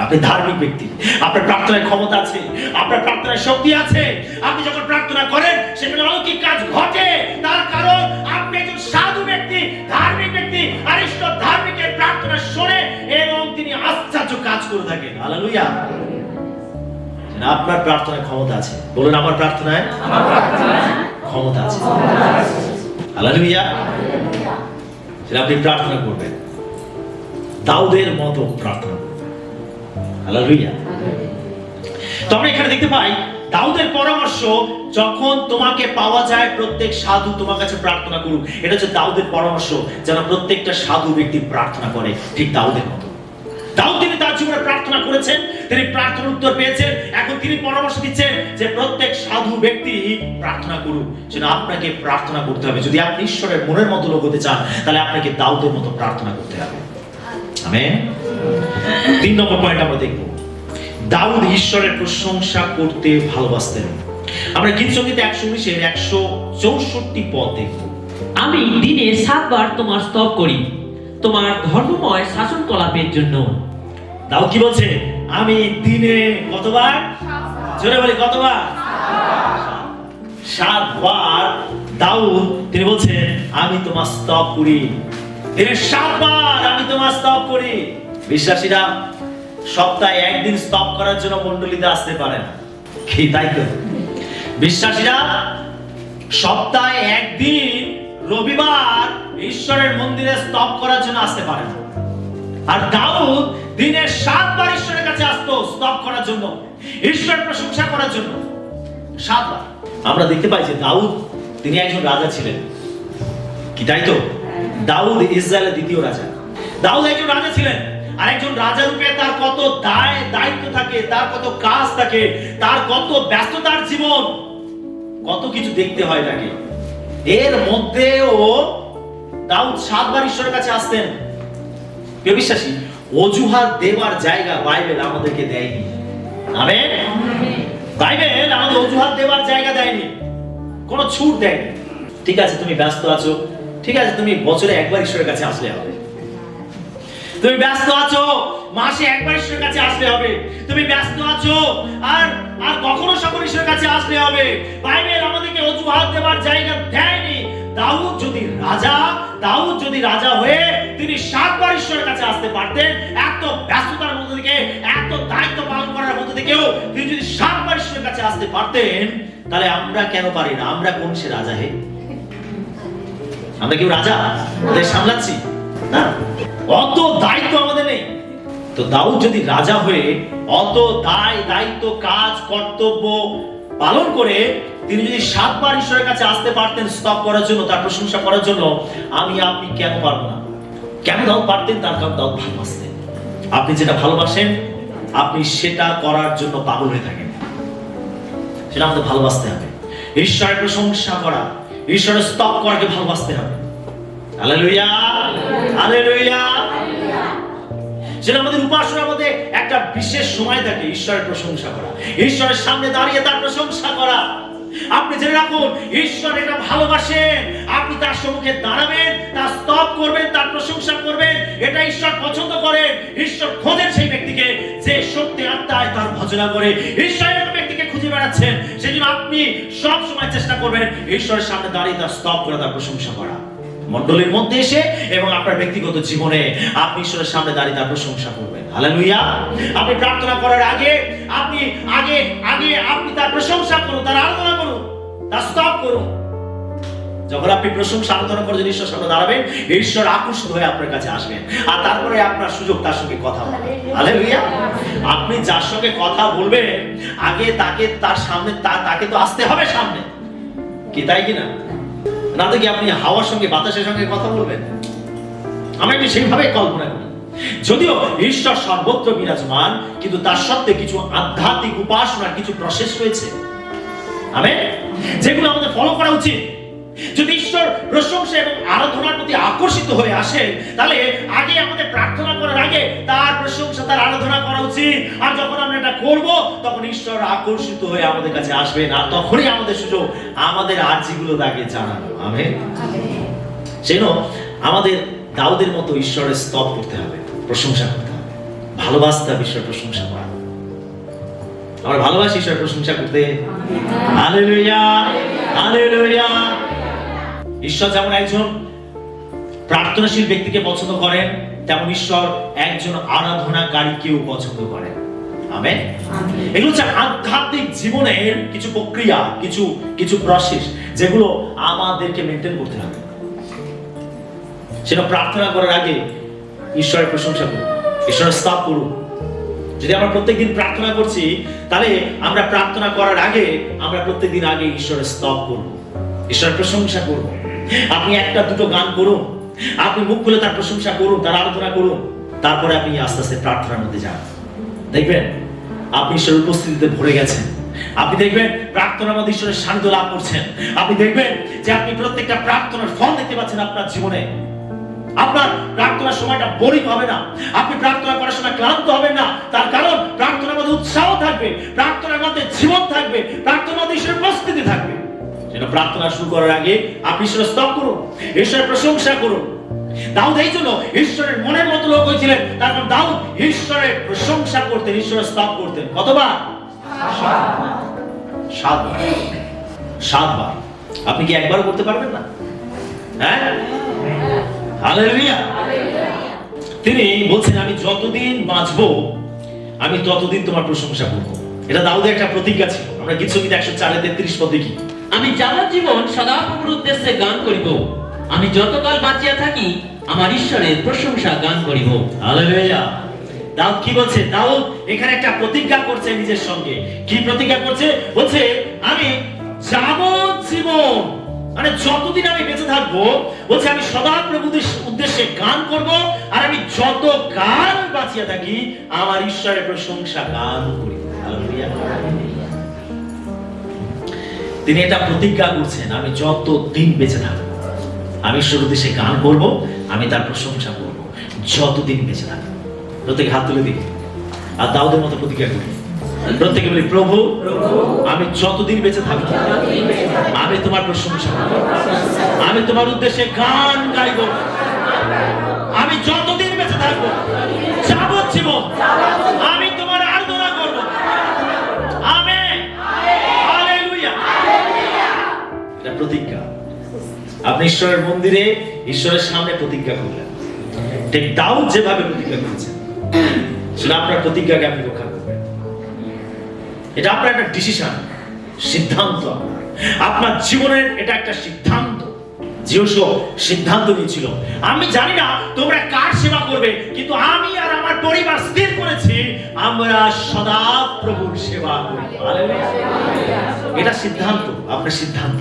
আপনি ধার্মিক ব্যক্তি, আপনার প্রার্থনায় ক্ষমতা আছে, আপনার প্রার্থনায় শক্তি আছে। আপনি যখন প্রার্থনা করেন সেখানে অলৌকিক কাজ ঘটে, তার কারণ আপনি একজন সাধু ব্যক্তি, ধার্মিক ব্যক্তি। আর ঈশ্বর ধার্মিকের প্রার্থনা শোনে এবং তিনি আশ্চর্য কাজ করে থাকেন। হালেলুয়া। আপনার প্রার্থনায় ক্ষমতা আছে। বলুন আমার প্রার্থনায় ক্ষমতা আছে। হালেলুয়া। আপনি প্রার্থনা করবেন দাউদের মতো প্রার্থনা করবেন। হালেলুয়া। তো আমরা এখানে দেখতে পাই দাউদের পরামর্শ, যখন তোমাকে পাওয়া যায় প্রত্যেক সাধু তোমার কাছে প্রার্থনা করুক। এটা হচ্ছে দাউদের পরামর্শ, যেন প্রত্যেকটা সাধু ব্যক্তি প্রার্থনা করে ঠিক দাউদের মতো। দাউদ তিনি তার জীবনে প্রার্থনা করেছেন, তিনি প্রার্থনার উত্তর পেয়েছেন। এখন তিনি পরামর্শ দিচ্ছেন যে প্রত্যেক সাধু ব্যক্তি প্রার্থনা করুক। যেন আপনাকে প্রার্থনা করতে হবে। যদি আপনি ঈশ্বরের মনের মতো লোক হতে চান তাহলে আপনাকে দাউদের মতো প্রার্থনা করতে হবে। আমেন। 3 নম্বর পয়েন্ট আমরা দেখব, দাউদ ঈশ্বরের প্রশংসা করতে ভালোবাসতেন। আমরা গীত সংগীত 119 এর 164 পদ দেখব। আমি দিনে 7 বার তোমার স্তব করি তোমার ধর্মময় শাসন কলাপের জন্য। দাউদ কি বলছে? আমি দিনে কতবার? জোরে বলি কতবার? 7 বার দাউদ তিনি বলছেন আমি তোমার স্তব করি। দিনে 7 বার আমি তোমার স্তব করি। বিশ্বাসীরা সপ্তাহে একদিন স্তব করার জন্য মণ্ডলীতে আসতে পারে না, কি তাই তো? বিশ্বাসীরা সপ্তাহে একদিন রবিবার ঈশ্বরের মন্দিরে স্তব করার জন্য আসতে পারে না। আর দাউদ দিনে 7 বার ঈশ্বরের কাছে আসতো স্তব করার জন্য, ঈশ্বরের প্রশংসা করার জন্য। 7 বার। আমরা দেখতে পাই যে দাউদ তিনি একজন রাজা ছিলেন, কি তাই তো? দাউদ ইসরায়েলের দ্বিতীয় রাজা। দাউদ একজন রাজা ছিলেন, আর একজন রাজা রূপে তার কত দায়িত্ব থাকে, তার কত কাজ থাকে, তার কত ব্যস্ততার জীবন, কত কিছু দেখতে হয় তাকে। এর মধ্যেও দাউদ 7 বার ঈশ্বরের কাছে আসতেন। প্রিয় বিশ্বাসী, অজুহাত দেবার জায়গা বাইবেল আমাদেরকে দেয়নি। আমেন। বাইবেল আমাদের অজুহাত দেবার জায়গা দেয়নি, কোনো ছুট দেয়নি। ঠিক আছে তুমি ব্যস্ত আছো, ঠিক আছে তুমি বছরে একবার ঈশ্বরের কাছে আসলে হবে। তুমি ব্যস্ত আছো মাসে একবার ঈশ্বরের কাছে আসলে হবে। তুমি ব্যস্ত আছো আর কখনো সকল ঈশ্বরের কাছে আসলে হবে। বাইবেল আমাদেরকে অজুহাত দেবার জায়গা দেয়নি। দাউদ যদি রাজা হয়ে তিনি 7 বার ঈশ্বরের কাছে আসতে পারতেন, এত ব্যস্ততার মধ্যে থেকে, এত দায়িত্ব পালন করার মধ্যে থেকেও তিনি যদি 7 বার ঈশ্বরের কাছে আসতে পারতেন, তাহলে আমরা কেন পারি না? আমরা কোন সে রাজা? হে, আমরা কেউ রাজা ওদের সামলাচ্ছি না? অত দায়িত্ব আমাদের নেই। তো দাউদ যদি রাজা হয়ে অত দায়িত্ব, কাজ, কর্তব্য পালন করে তিনি যদি 7 বার ঈশ্বরের কাছে আসতে পারতেন স্তব করার জন্য, তার প্রশংসা করার জন্য, আপনি কেন পারবো না? কেন দাউদ পারতেন? তার কারণ দাউদ ভালোবাসতেন। আপনি যেটা ভালোবাসেন আপনি সেটা করার জন্য পাগল হয়ে থাকেন। সেটা আমাদের ভালোবাসতে হবে। ঈশ্বরের প্রশংসা করা, ঈশ্বরের স্তব করাকে ভালোবাসতে হবে। Hallelujah, hallelujah. যেটা আমাদের উপাসনার মধ্যে একটা বিশেষ সময় থাকে ঈশ্বরের প্রশংসা করা, ঈশ্বরের সামনে দাঁড়িয়ে তার প্রশংসা করা। আপনি জেনে রাখুন, ঈশ্বর এটা ভালোবাসেন। আপনি তার সম্মুখে দাঁড়াবেন, তার স্তব করবেন, তার প্রশংসা করবেন, এটা ঈশ্বর পছন্দ করেন। ঈশ্বর খোঁজেন সেই ব্যক্তিকে যে সত্যি আত্মায় তার ভজনা করে। ঈশ্বর এরকম ব্যক্তিকে খুঁজে বেড়াচ্ছেন। সেজন্য আপনি সব সময় চেষ্টা করবেন ঈশ্বরের সামনে দাঁড়িয়ে তার স্তব করে তার প্রশংসা করা। মণ্ডলীর মধ্যে এসে এবং আপনার ব্যক্তিগত জীবনে আপনি ঈশ্বরের সামনে দাঁড়িয়ে তার প্রশংসা করবেন। হালেলুয়া। আপনি প্রার্থনা করার আগে আপনি আপনি তার প্রশংসা করুন, তার আরাধনা করুন, তার স্তব করুন। যখন আপনি প্রশংসা আরাধনা করে যদি ঈশ্বরের সামনে দাঁড়াবেন, ঈশ্বর আকর্ষিত হয়ে আপনার কাছে আসবেন, আর তারপরে আপনার সুযোগ তার সঙ্গে কথা বলার। হালেলুয়া। আপনি যার সঙ্গে কথা বলবেন আগে তার সামনে তাকে তো আসতে হবে সামনে, কি তাই কিনা? না তো কি আপনি হাওয়ার সঙ্গে বাতাসের সঙ্গে কথা বলবেন? আমি একটু সেইভাবে কল্পনা করি। যদিও ঈশ্বর সর্বত্র বিরাজমান, কিন্তু তার সত্ত্বে কিছু আধ্যাত্মিক উপাসনার কিছু প্রসেস রয়েছে, আমেন, যেগুলো আমাদের ফলো করা উচিত। যদি ঈশ্বর প্রশংসা এবং আরাধনার প্রতি আকর্ষিত হয়ে আসে, তাহলে আগে আমাদের প্রার্থনা করার আগে তার প্রশংসা, তার আরাধনা করা উচিত। আর যখন আমরা এটা করব, তখন ঈশ্বর আকর্ষিত হয়ে আমাদের কাছে আসবেন, আর তখনই আমাদের সুযোগ আমাদের আর্জিগুলো তাকে জানানো। আমেন। সেজন্য আমাদের দাউদের মতো ঈশ্বরের স্তব করতে হবে, প্রশংসা করতে হবে, ভালোবাসতে হবে ঈশ্বরের প্রশংসা করা। আমরা ভালোবাসি ঈশ্বরের প্রশংসা করতে। Hallelujah, hallelujah. ঈশ্বর যেমন একজন প্রার্থনাশীল ব্যক্তিকে পছন্দ করেন, তেমন ঈশ্বর একজন আরাধনাকারীকেও পছন্দ করেন। আমেন। এগুলো হচ্ছে আধ্যাত্মিক জীবনের কিছু প্রক্রিয়া, কিছু প্রসেস, যেগুলো আমাদেরকে মেনটেন করতে হবে। সেটা প্রার্থনা করার আগে ঈশ্বরের প্রশংসা করুন, ঈশ্বরের স্তব করুন। যদি আমরা প্রত্যেকদিন প্রার্থনা করছি, তাহলে আমরা প্রার্থনা করার আগে আমরা প্রত্যেকদিন আগে ঈশ্বরের স্তব করব, ঈশ্বরের প্রশংসা করব। আপনি একটা দুটো গান করুন, আপনি মুখ খুলে তার প্রশংসা করুন, তার আরাধনা করুন, তারপরে আপনি আস্তে আস্তে প্রার্থনার মধ্যে যান। দেখবেন আপনি ঈশ্বরের উপস্থিতিতে ভরে গেছেন। আপনি দেখবেন প্রার্থনার মধ্যে ঈশ্বরের সান্নিধ্য লাভ করছেন। আপনি দেখবেন যে আপনি প্রত্যেকটা প্রার্থনার ফল দেখতে পাচ্ছেন আপনার জীবনে। আপনার প্রার্থনার সময়টা বোরিং হবে না, আপনি প্রার্থনা করার সময় ক্লান্ত হবেন না। তার কারণ প্রার্থনার মধ্যে উৎসাহ থাকবে, প্রার্থনার মধ্যে জীবন থাকবে, প্রার্থনার মধ্যে ঈশ্বরের উপস্থিতি থাকবে। যেন প্রার্থনা শুরু করার আগে আপনি ঈশ্বরের স্তব করুন, ঈশ্বরের প্রশংসা করুন। দাউদ এই জন্য ঈশ্বরের মনের মতো লোক হয়েছিলেন, তার কারণ দাউদ ঈশ্বরের প্রশংসা করতেন, ঈশ্বরের স্তব করতেন। কতবার? 7 বার। আপনি কি একবার করতে পারবেন না? হ্যাঁ, হালেলুয়া। তিনি বলছেন, আমি যতদিন বাঁচবো আমি ততদিন তোমার প্রশংসা করবো। এটা দাউদের একটা প্রতিজ্ঞা ছিল। আমরা গীতসংগীত 104-33 পদ দেখি। আমি যাবজ্জীবন সদাপ্রভুর উদ্দেশ্যে গান করিব, আমি যতকাল বাঁচিয়া থাকি আমার ঈশ্বরের প্রশংসা গান করিব। হালেলুয়া। দাউদ কি বলছে? দাউদ এখানে একটা প্রতিজ্ঞা করছে নিজের সঙ্গে। কি প্রতিজ্ঞা করছে? বলছে, আমি যাবজ্জীবন, মানে যতদিন আমি বেঁচে থাকবো, বলছে আমি সদাপ্রভুর উদ্দেশ্যে গান করব, আর আমি যতকাল বাঁচিয়া থাকি আমার ঈশ্বরের প্রশংসা গান করিব। হালেলুয়া। তিনি এটা প্রতিজ্ঞা করছেন, আমি যতদিন বেঁচে থাকবো আমি ঈশ্বরের উদ্দেশ্যে গান করব, আমি তার প্রশংসা করব, যতদিন বেঁচে থাকবো। প্রত্যেকে হাত তুলে দিই আর দাউদের মতো প্রতিজ্ঞা করি। প্রত্যেকে বলি, প্রভু আমি যতদিন বেঁচে থাকবো আমি তোমার প্রশংসা করব, আমি তোমার উদ্দেশ্যে গান গাইব, আমি যতদিন বেঁচে থাকবো যাবজ্জীবন আমি তোমার আরাধনা করব। Amen, hallelujah. এটা প্রতিজ্ঞা। আপনি ঈশ্বরের মন্দিরে ঈশ্বরের সামনে প্রতিজ্ঞা করলেন, ঠিক দাউদ যেভাবে প্রতিজ্ঞা করেছেন, সেটা আপনার প্রতিজ্ঞাকে আপনি রক্ষা করবেন। এটা আপনার একটা ডিসিশন, সিদ্ধান্ত। আপনার জীবনের এটা একটা সিদ্ধান্ত। যিশোও সিদ্ধান্ত নিয়েছিল, আমি জানি না তোমরা কার সেবা করবে, কিন্তু আমি আর আমার পরিবার স্থির করেছি আমরা সদা প্রভুর সেবা করব। হালেলুয়া। এটা সিদ্ধান্ত, আপনার সিদ্ধান্ত।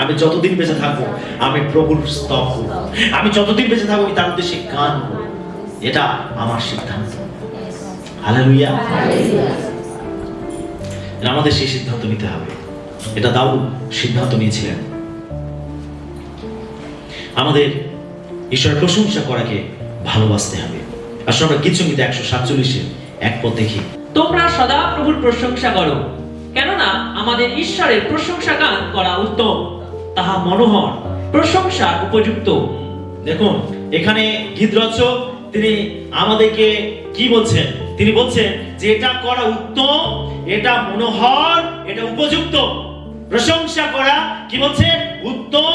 আমি যতদিন বেঁচে থাকবো আমি প্রভুর স্তব করব, আমি যতদিন বেঁচে থাকবো আমি তার উদ্দেশ্যে গান করব। এটা আমার সিদ্ধান্ত। হালেলুয়া। আমাদের সেই সিদ্ধান্ত নিতে হবে। এটা দাউদ সিদ্ধান্ত নিয়েছিলেন। আমাদের ঈশ্বরের প্রশংসা করাকে ভালোবাসতে হবে। আসলে আমরা গীতসংগীত 147-1 পদ দেখি। তোমরা সদাপ্রভুর প্রশংসা করো, কেননা আমাদের ঈশ্বরের প্রশংসা গান করা উত্তম, তাহা মনোহর, প্রশংসার উপযুক্ত। দেখুন এখানে গীতরচক তিনি আমাদেরকে কি বলছেন? তিনি বলছেন যে এটা করা উত্তম, এটা মনোহর, এটা উপযুক্ত। প্রশংসা করা কি বলছে? উত্তম,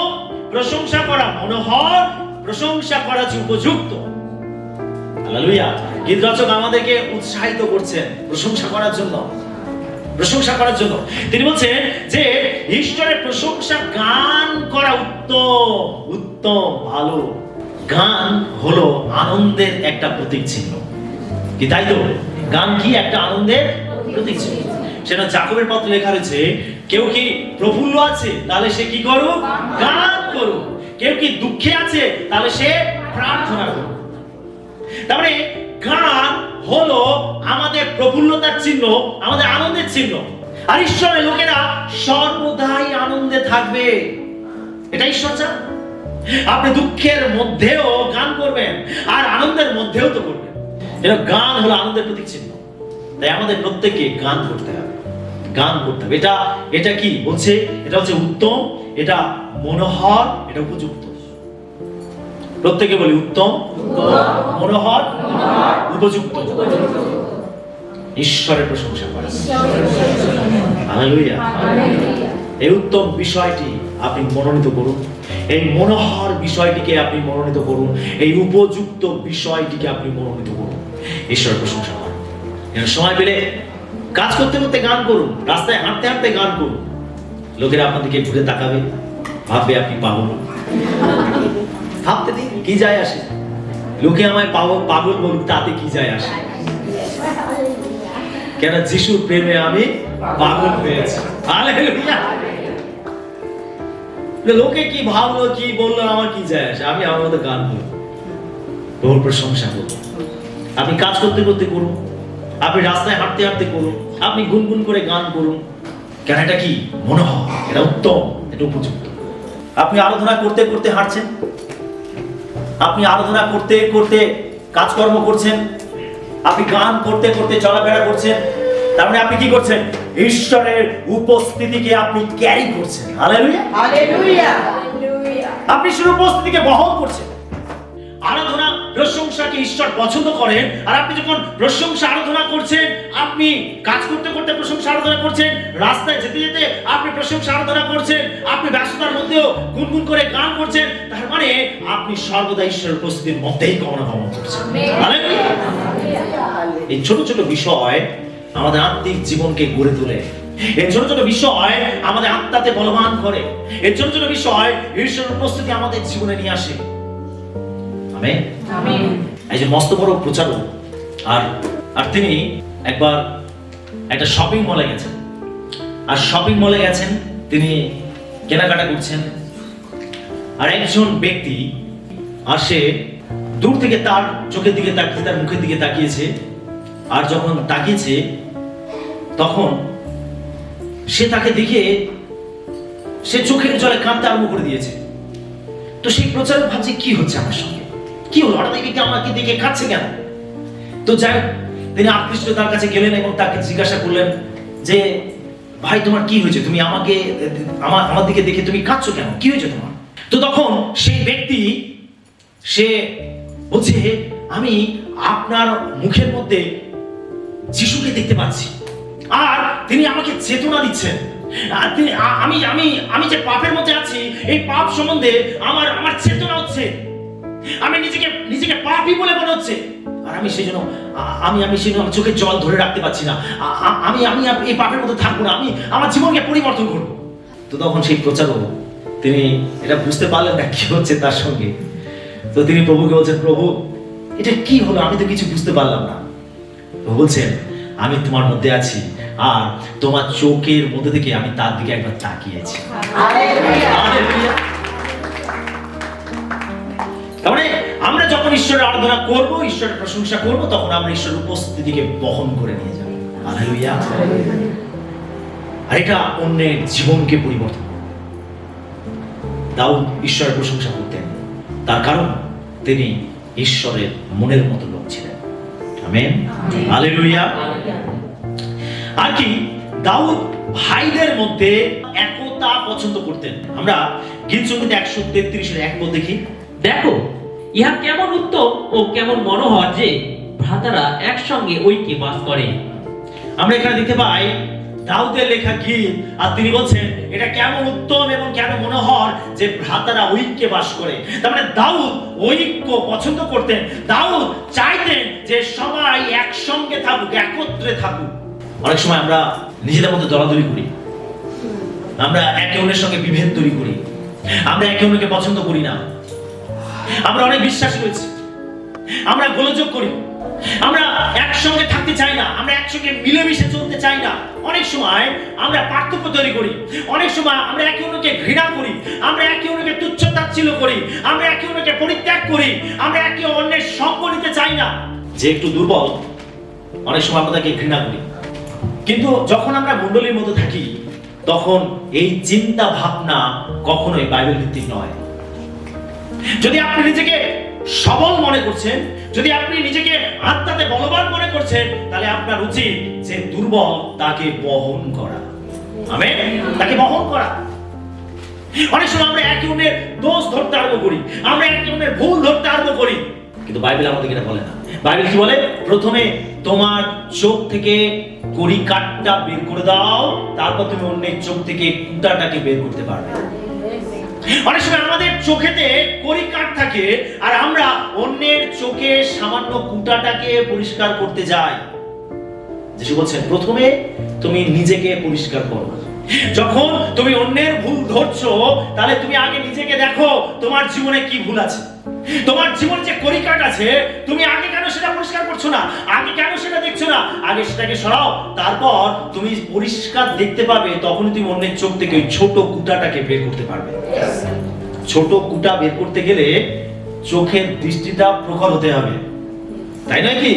প্রশংসা করা মনোহর, প্রশংসা করা যে উপযুক্ত। হালেলুয়া। গীত রচক আমাদেরকে উৎসাহিত করছেন প্রশংসা করার জন্য, প্রশংসা করার জন্য। তিনি বলছেন যে ঈশ্বরের প্রশংসা গান করা উত্তম, উত্তম, ভালো। গান হলো আনন্দের একটা প্রতীক চিহ্ন, কি তাই তো? গান কি একটা আনন্দের প্রতীক চিহ্ন। সেটা যাকবের পত্রে লেখা রয়েছে, কেউ কি প্রফুল্ল আছে তাহলে সে কি করুক? গান করুক। কেউ কি দুঃখে আছে তাহলে সে প্রার্থনা করুক। তারপরে গান হলো আমাদের প্রফুল্লতার চিহ্ন, আমাদের আনন্দের চিহ্ন। আর ঈশ্বরের লোকেরা সর্বদাই আনন্দে থাকবে, এটা ঈশ্বর চান। আপনি দুঃখের মধ্যেও গান করবেন আর আনন্দের মধ্যেও তো করবেন। এটা গান হলো আনন্দের প্রতীক চিহ্ন। তাই আমাদের প্রত্যেককে গান করতে হবে, গান করতে হবে। এটা কি বলছে? এটা হচ্ছে উত্তম, এটা মনোহর, এটা উপযুক্ত। প্রত্যেকে বলি উত্তম, মনোহর, উপযুক্ত। ঈশ্বরের প্রশংসা করেন। হালেলুয়া। এই উত্তম বিষয়টি আপনি মনোনীত করুন, এই মনোহর বিষয়টিকে আপনি মনোনীত করুন, এই উপযুক্ত বিষয়টিকে আপনি মনোনীত করুন। ঈশ্বরের প্রশংসা করেন। সময় পেলে কাজ করতে করতে গান করুন, রাস্তায় হাঁটতে হাঁটতে গান করুন। লোকেরা আপনাদেরকে ঘুরে তাকাবে, ভাববে আপনি পাগল। ভাবতে দিন, কি যায় আসে? লোকে আমায় পাগল বলুক, তাতে কি যায় আসে? কেন যিশুর প্রেমে আমি পাগল হয়েছি। হালেলুয়া। লোকে কি ভাবলো, কি বললো, আমার কি যায় আসে? আমি আমার মতো গান করব, প্রভুর প্রশংসা করব। আপনি কাজ করতে করতে করুন, আপনি রাস্তায় হাঁটতে হাঁটতে করুন, আপনি গুনগুন করে গান করুন। কেন এটা কি? মনোহর, এটা উত্তম, এটা উপযুক্ত। আপনি আরাধনা করতে করতে হাঁটছেন, আপনি আরাধনা করতে করতে কাজকর্ম করছেন, আপনি গান করতে করতে চলাফেরা করছেন, তার মানে আপনি কি করছেন? ঈশ্বরের উপস্থিতিকে আপনি ক্যারি করছেন। Hallelujah, hallelujah. আপনি ঈশ্বরের উপস্থিতিকে বহন করছেন। আরাধনা প্রশংসাকে ঈশ্বর পছন্দ করেন। আর আপনি যখন প্রশংসা আরাধনা করছেন, আপনি কাজ করতে করতে প্রশংসা আরাধনা করছেন, রাস্তায় যেতে যেতে আপনি প্রশংসা আরাধনা করছেন, আপনি ব্যস্ততার মধ্যেও গুনগুন করে গান করছেন, তার মানে আপনি সর্বদা ঈশ্বরের উপস্থিতির মধ্যেই গমনাগমন করছেন। হালেলুয়া। এই ছোট ছোট বিষয় আমাদের আত্মিক জীবনকে গড়ে তোলে। এই ছোট ছোট বিষয় আমাদের আত্মাতে বলবান করে। এই ছোট ছোট বিষয় ঈশ্বরের উপস্থিতি আমাদের জীবনে নিয়ে আসে। Amen, amen. এই যে মস্ত বড় প্রচারক, আর তিনি একবার একটা শপিং মলে গেছেন। আর শপিং মলে গেছেন, তিনি কেনাকাটা করছেন। আর একজন ব্যক্তি আসে, দূর থেকে তার চোখের দিকে তাকিয়ে, তার মুখের দিকে তাকিয়েছে। আর যখন তাকিয়েছে, তখন সে তাকে দেখে সে চোখের জলে কাঁদতে আরম্ভ করে দিয়েছে। তো সেই প্রচারক ভাবছে, কি হচ্ছে আমার সঙ্গে? কি হলো? হঠাৎ দেখে আমাকে দেখে কাঁদছে কেন? তো যাই হোক, তিনি আকৃষ্ট তার কাছে গেলেন এবং তাকে জিজ্ঞাসা করলেন যে, ভাই তোমার কি হয়েছে? তুমি আমাকে আমার দিকে দেখে তুমি কাঁদছো কেন? কি হয়েছে তোমার? তো তখন সেই ব্যক্তি সে বলছে, আমি আপনার মুখের মধ্যে যিশুকে দেখতে পাচ্ছি, আর তিনি আমাকে চেতনা দিচ্ছেন। আমি যে পাপের মধ্যে আছি, এই পাপ সম্বন্ধে আমার চেতনা হচ্ছে। আমি নিজেকে পাপী বলে মনে হচ্ছে। আর আমি সেই জন্য আমার চোখের জল ধরে রাখতে পারছি না। আমি এই পাপের মধ্যে থাকবো না, আমি আমার জীবনকে পরিবর্তন করবো। তো তখন সেই প্রচারক, তিনি এটা বুঝতে পারলেন না কি হচ্ছে তার সঙ্গে। তো তিনি প্রভুকে বলছেন, প্রভু এটা কি হলো? আমি তো কিছু বুঝতে পারলাম না। প্রভু বলছেন, আমি তোমার মধ্যে আছি, আর তোমার চোখের মধ্যে থেকে আমি তার দিকে একবার তাকিয়েছি। হালেলুয়া। তাহলে আমরা যখন ঈশ্বরের আরাধনা করব, ঈশ্বরের প্রশংসা করব, তখন আমরা ঈশ্বরের উপস্থিতিকে বহন করে নিয়ে যাব। হালেলুয়া। আর এটা অন্যের জীবনকে পরিবর্তন। দাউদ ঈশ্বরের প্রশংসা করতেন, তার কারণ তিনি ঈশ্বরের মনের মতো লোক ছিলেন। Amen, hallelujah. আর কি, দাউদ ভাইদের মধ্যে একতা পছন্দ করতেন। আমরা গীত সংগীত 133 1 দেখি। দেখো, ইহা কেমন উত্তম ও কেমন মনোহর যে ভ্রাতারা একসঙ্গে ঐক্যে বাস করে। আমরা এখানে দেখতে পাই দাউদের লেখা গীত, আর তিনি বলছেন এটা কেমন উত্তম এবং কেন মনোহর যে ভ্রাতারা ঐক্যে বাস করে। তার মানে দাউদ ঐক্য পছন্দ করতেন, দাউদ চাইতেন যে সবাই একসঙ্গে থাকুক, একত্রে থাকুক। অনেক সময় আমরা নিজেদের মধ্যে দলাদলি করি, আমরা একে অন্যের সঙ্গে বিভেদ তৈরি করি, আমরা একে অন্যকে পছন্দ করি না, আমরা অনেক বিশ্বাসী রয়েছে, আমরা গোলযোগ করি, আমরা একসঙ্গে থাকতে চাই না, আমরা একসঙ্গে মিলেমিশে চলতে চাই না। অনেক সময় আমরা পার্থক্য তৈরি করি, অনেক সময় আমরা একে অন্যকে ঘৃণা করি, আমরা একে অন্যকে তুচ্ছ তাচ্ছিল্য করি, আমরা একে অন্যকে পরিত্যাগ করি, আমরা একে অন্যের সঙ্গ নিতে চাই না। যে একটু দুর্বল অনেক সময় আমরা তাকে ঘৃণা করি। কিন্তু যখন আমরা মণ্ডলীর মধ্যে থাকি তখন এই চিন্তা ভাবনা কখনোই বাইবেল ভিত্তিক নয়। যদি আপনি নিজেকে সবল মনে করছেন, যদি আপনি নিজেকে আত্মাতে বলবান মনে করছেন, তাহলে আপনার উচিত যে দুর্বল তাকে বহন করা। আমেন, তাকে বহন করা। অনেক সময় আমরা একে অন্যের দোষ ধরতে আরম্ভ করি, আমরা একে অন্যের ভুল ধরতে আরম্ভ করি, কিন্তু বাইবেল আমাদের এটা বলে না। বাইবেল কি বলে? প্রথমে তোমার চোখ থেকে কড়ি কাঠটা বের করে দাও, তারপর তুমি অন্যের চোখ থেকে কুটাটাকে বের করতে পারবে। অনেক সময় আমাদের চোখেতে কড়ি কাঠ থাকে আর আমরা অন্যের চোখে সামান্য কুটাটাকে পরিষ্কার করতে যাই। যিশু বলছেন প্রথমে তুমি নিজেকে পরিষ্কার করো। যখন তুমি অন্যের ভুল ধরছো, তাহলে তুমি আগে নিজেকে দেখো তোমার জীবনে কি ভুল আছে, তোমার জীবনে যে কড়িকাঠ আছে, তুমি আগে কেন সেটা পরিষ্কার করছো না, আগে কেন সেটা দেখছো না, আগে সেটাকে সরাও, তারপর তুমি পরিষ্কার দেখতে পাবে, তখনই তুমি অন্যের চোখ থেকে ওই ছোট কুটাটাকে বের করতে পারবে। ছোট কুটা বের করতে গেলে চোখের দৃষ্টিটা প্রখর হতে হবে, তাই নয় কি?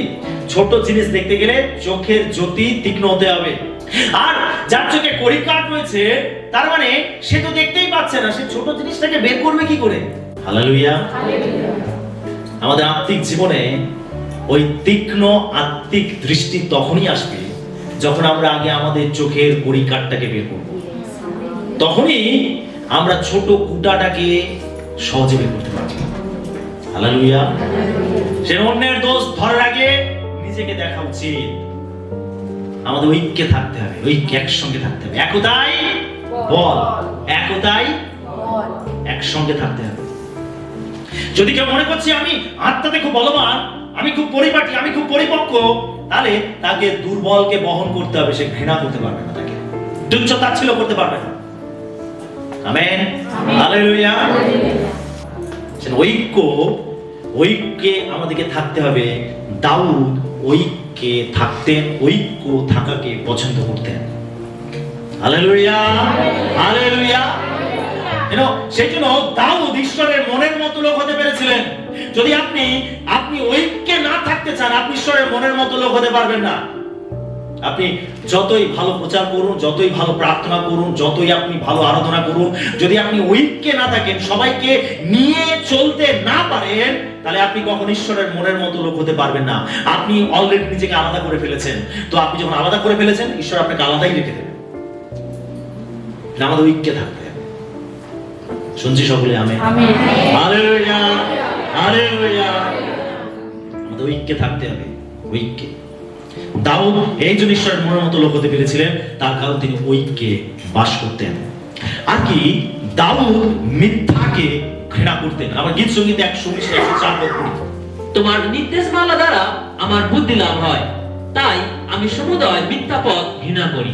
ছোট জিনিস দেখতে গেলে চোখের জ্যোতি তীক্ষ্ণ হতে হবে। আর যার চোখে কড়িকাঠ রয়েছে, তার মানে সে তো দেখতেই পাচ্ছে না, সে ছোট জিনিসটাকে বের করবে কি করে? হালেলুয়া। আমাদের আত্মিক জীবনে ওই তীক্ষ্ণ আত্মিক দৃষ্টি তখনই আসবে যখন আমরা আগে আমাদের চোখের কড়িকাঠটাকে বের করব। তখনই আমরা ছোট কুটাটাকে সহজে বের করতে পারবো। হালেলুয়া। সে অন্যের দোষ ধরার আগে নিজেকে দেখা উচিত। আমাদের ঐক্যে থাকতে হবে, ঐক্যে একসঙ্গে থাকতে হবে, একতাই বল, একতাই একসঙ্গে থাকতে হবে। যদি কেউ মনে করছে আমি আত্মাতে খুব বলবান, আমি খুব পরিপাটি, আমি খুব পরিপক্ক, তাহলে তাকে দুর্বলকে বহন করতে হবে। সে ঘৃণা করতে পারবে না, তাকে তুচ্ছ তাচ্ছিল্য করতে পারবে না। Amen, hallelujah. ঐক্যে আমাদেরকে থাকতে হবে। দাউদ ঐক্যে থাকতেন, ঐক্য থাকাকে পছন্দ করতেন। Hallelujah, hallelujah. সেই জন্য দাউদ ঈশ্বরের মনের মতো লোক হতে পেরেছিলেন। যদি আপনি ঐক্যে না থাকতে চান, আপনি ঈশ্বরের মনের মতো লোক হতে পারবেন না। আপনি যতই ভালো প্রচার করুন, যতই ভালো প্রার্থনা করুন, যতই আপনি ভালো আরাধনা করুন, যদি আপনি ঐক্যে না থাকেন, সবাইকে নিয়ে চলতে না পারেন, তাহলে আপনি কখনো ঈশ্বরের মনের মতো লোক হতে পারবেন না। আপনি অলরেডি নিজেকে আলাদা করে ফেলেছেন। তো আপনি যখন আলাদা করে ফেলেছেন, ঈশ্বর আপনাকে আলাদাই রেখে দেবেন। আমাদের ঐক্যে থাকতে হবে। শুনছি সকলে আমেন, হালেলুয়া, হালেলুয়া। আমাদের ঐক্যে থাকতে হবে, ঐক্যে। দাউদ এই জন্য ঈশ্বরের মনের মতো লোক হতে পেরেছিলেন, তার কারণ তিনি ঐক্যে বাস করতেন। আর কি, দাউদ মিথ্যাকে ঘৃণা করতেন। আমরা গীত সঙ্গীত 119-104 পড়ি। তোমার নির্দেশমালা দ্বারা আমার বুদ্ধি লাভ হয়, তাই আমি সমুদয় মিথ্যা পথ ঘৃণা করি।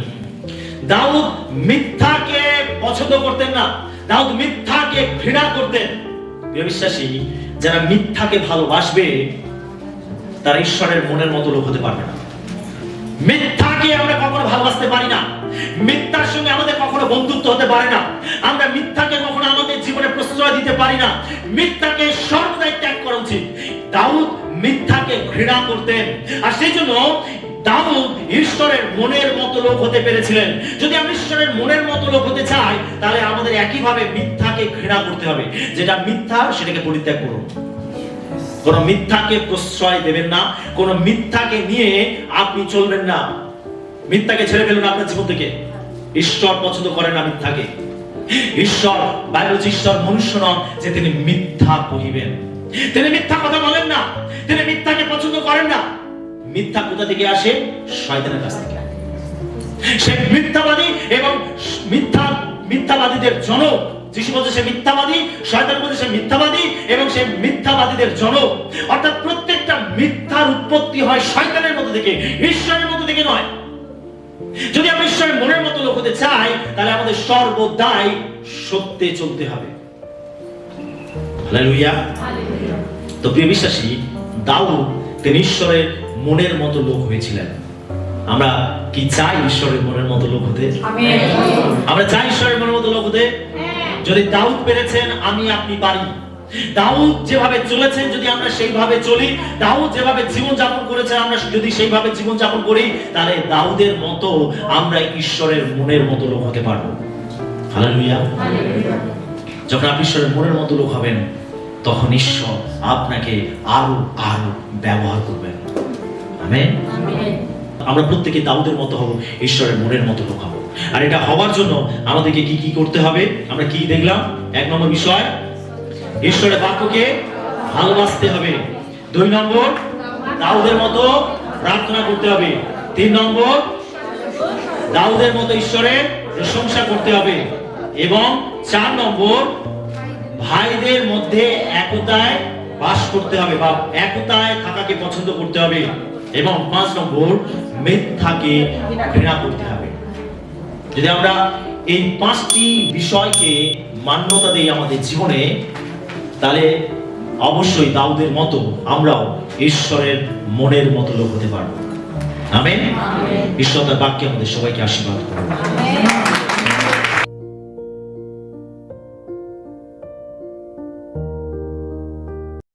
দাউদ মিথ্যাকে পছন্দ করতেন না, দাউদ মিথ্যাকে ঘৃণা করতেন। প্রিয় বিশ্বাসী, যারা মিথ্যাকে ভালোবাসবে তারা ঈশ্বরের মনের মতো লোক হতে পারবে না। মিথ্যাকে আমরা কখনো ভালোবাসতে পারি না, মিথ্যার সঙ্গে আমাদের কখনো বন্ধুত্ব হতে পারে না, আমরা মিথ্যাকে কখনো আমাদের জীবনে প্রশ্রয় দিতে পারি না। মিথ্যাকে সর্বদাই ত্যাগ করা উচিত। দাউদ মিথ্যাকে ঘৃণা করতেন, আর সেই জন্য দাউদ ঈশ্বরের মনের মতো লোক হতে পেরেছিলেন। যদি আমি ঈশ্বরের মনের মতো লোক হতে চাই, তাহলে আমাদের একইভাবে মিথ্যাকে ঘৃণা করতে হবে। যেটা মিথ্যা সেটাকে পরিত্যাগ করুন। কোন মিথ্যাকে প্রশ্রয় দেবেন না, কোন মিথ্যাকে নিয়ে আপনি চলবেন না। মিথ্যাকে ছেড়ে ফেলুন আপনার জীবন থেকে। ঈশ্বর পছন্দ করেন না মিথ্যাকে। ঈশ্বর, বাইবেল বলছে ঈশ্বর মনুষ্য নন যে তিনি মিথ্যা কহিবেন। তিনি মিথ্যা কথা বলেন না, তিনি মিথ্যাকে পছন্দ করেন না। মিথ্যা কোথা থেকে আসে? শয়তানের কাছ থেকে। সে মিথ্যা মিথ্যাবাদীদের জনক। যিশু বলছে সে মিথ্যাবাদী, শয়তান বলছে সে মিথ্যাবাদী এবং সে মিথ্যাবাদীদের জনক। অর্থাৎ প্রত্যেকটা মিথ্যার উৎপত্তি হয় শয়তানের মধ্য থেকে, ঈশ্বরের মধ্য থেকে নয়। যদি আমরা ঈশ্বরের মনের মতো লোক হতে চাই, তাহলে আমাদের সর্বদাই সত্যে চলতে হবে। হালেলুয়া। তো প্রিয় বিশ্বাসী, দাউদ তিনি ঈশ্বরের মনের মতো লোক হয়েছিলেন। আমরা কি চাই ঈশ্বরের মনের মতো লোক হতে? আমরা চাই ঈশ্বরের মনের মতো লোক হতে। যদি দাউদ পেরেছেন, আমি আপনি পারি। দাউদ যেভাবে চলেছেন, যদি আমরা সেইভাবে চলি, দাউদ যেভাবে জীবন যাপন করেছেন, আমরা যদি সেইভাবে জীবন যাপন করি, তাহলে দাউদের মতো আমরা ঈশ্বরের মনের মতো লোক হতে পারবো। হালেলুয়া। যখন আপনি ঈশ্বরের মনের মতো লোক হবেন, তখন ঈশ্বর আপনাকে আরো আরো ব্যবহার করবেন। আমেন। আমরা প্রত্যেকে দাউদের মতো হব, ঈশ্বরের মনের মতো লোক হব। আর এটা হওয়ার জন্য আমাদেরকে কি কি করতে হবে? আমরা কি দেখলাম? 1 নম্বর বিষয়, ঈশ্বরের বাক্যকে ভালোবাসতে হবে। 2 নম্বর, দাউদের মতো প্রার্থনা করতে হবে। 3 নম্বর, দাউদের মতো ঈশ্বরের প্রশংসা করতে হবে। এবং 4 নম্বর, ভাইদের মধ্যে একতায় বাস করতে হবে বা একতায় থাকাকে পছন্দ করতে হবে। এবং 5 নম্বর, মিথ্যাকে ঘৃণা করতে হবে। যদি আমরা এই 5টি বিষয়কে মান্যতা দেই আমাদের জীবনে, তাহলে অবশ্যই দাউদের মতো আমরাও ঈশ্বরের মনের মতো লোক হতে পারবো। আমেন। ঈশ্বর তার বাক্যে আমাদের সবাইকে আশীর্বাদ করুন।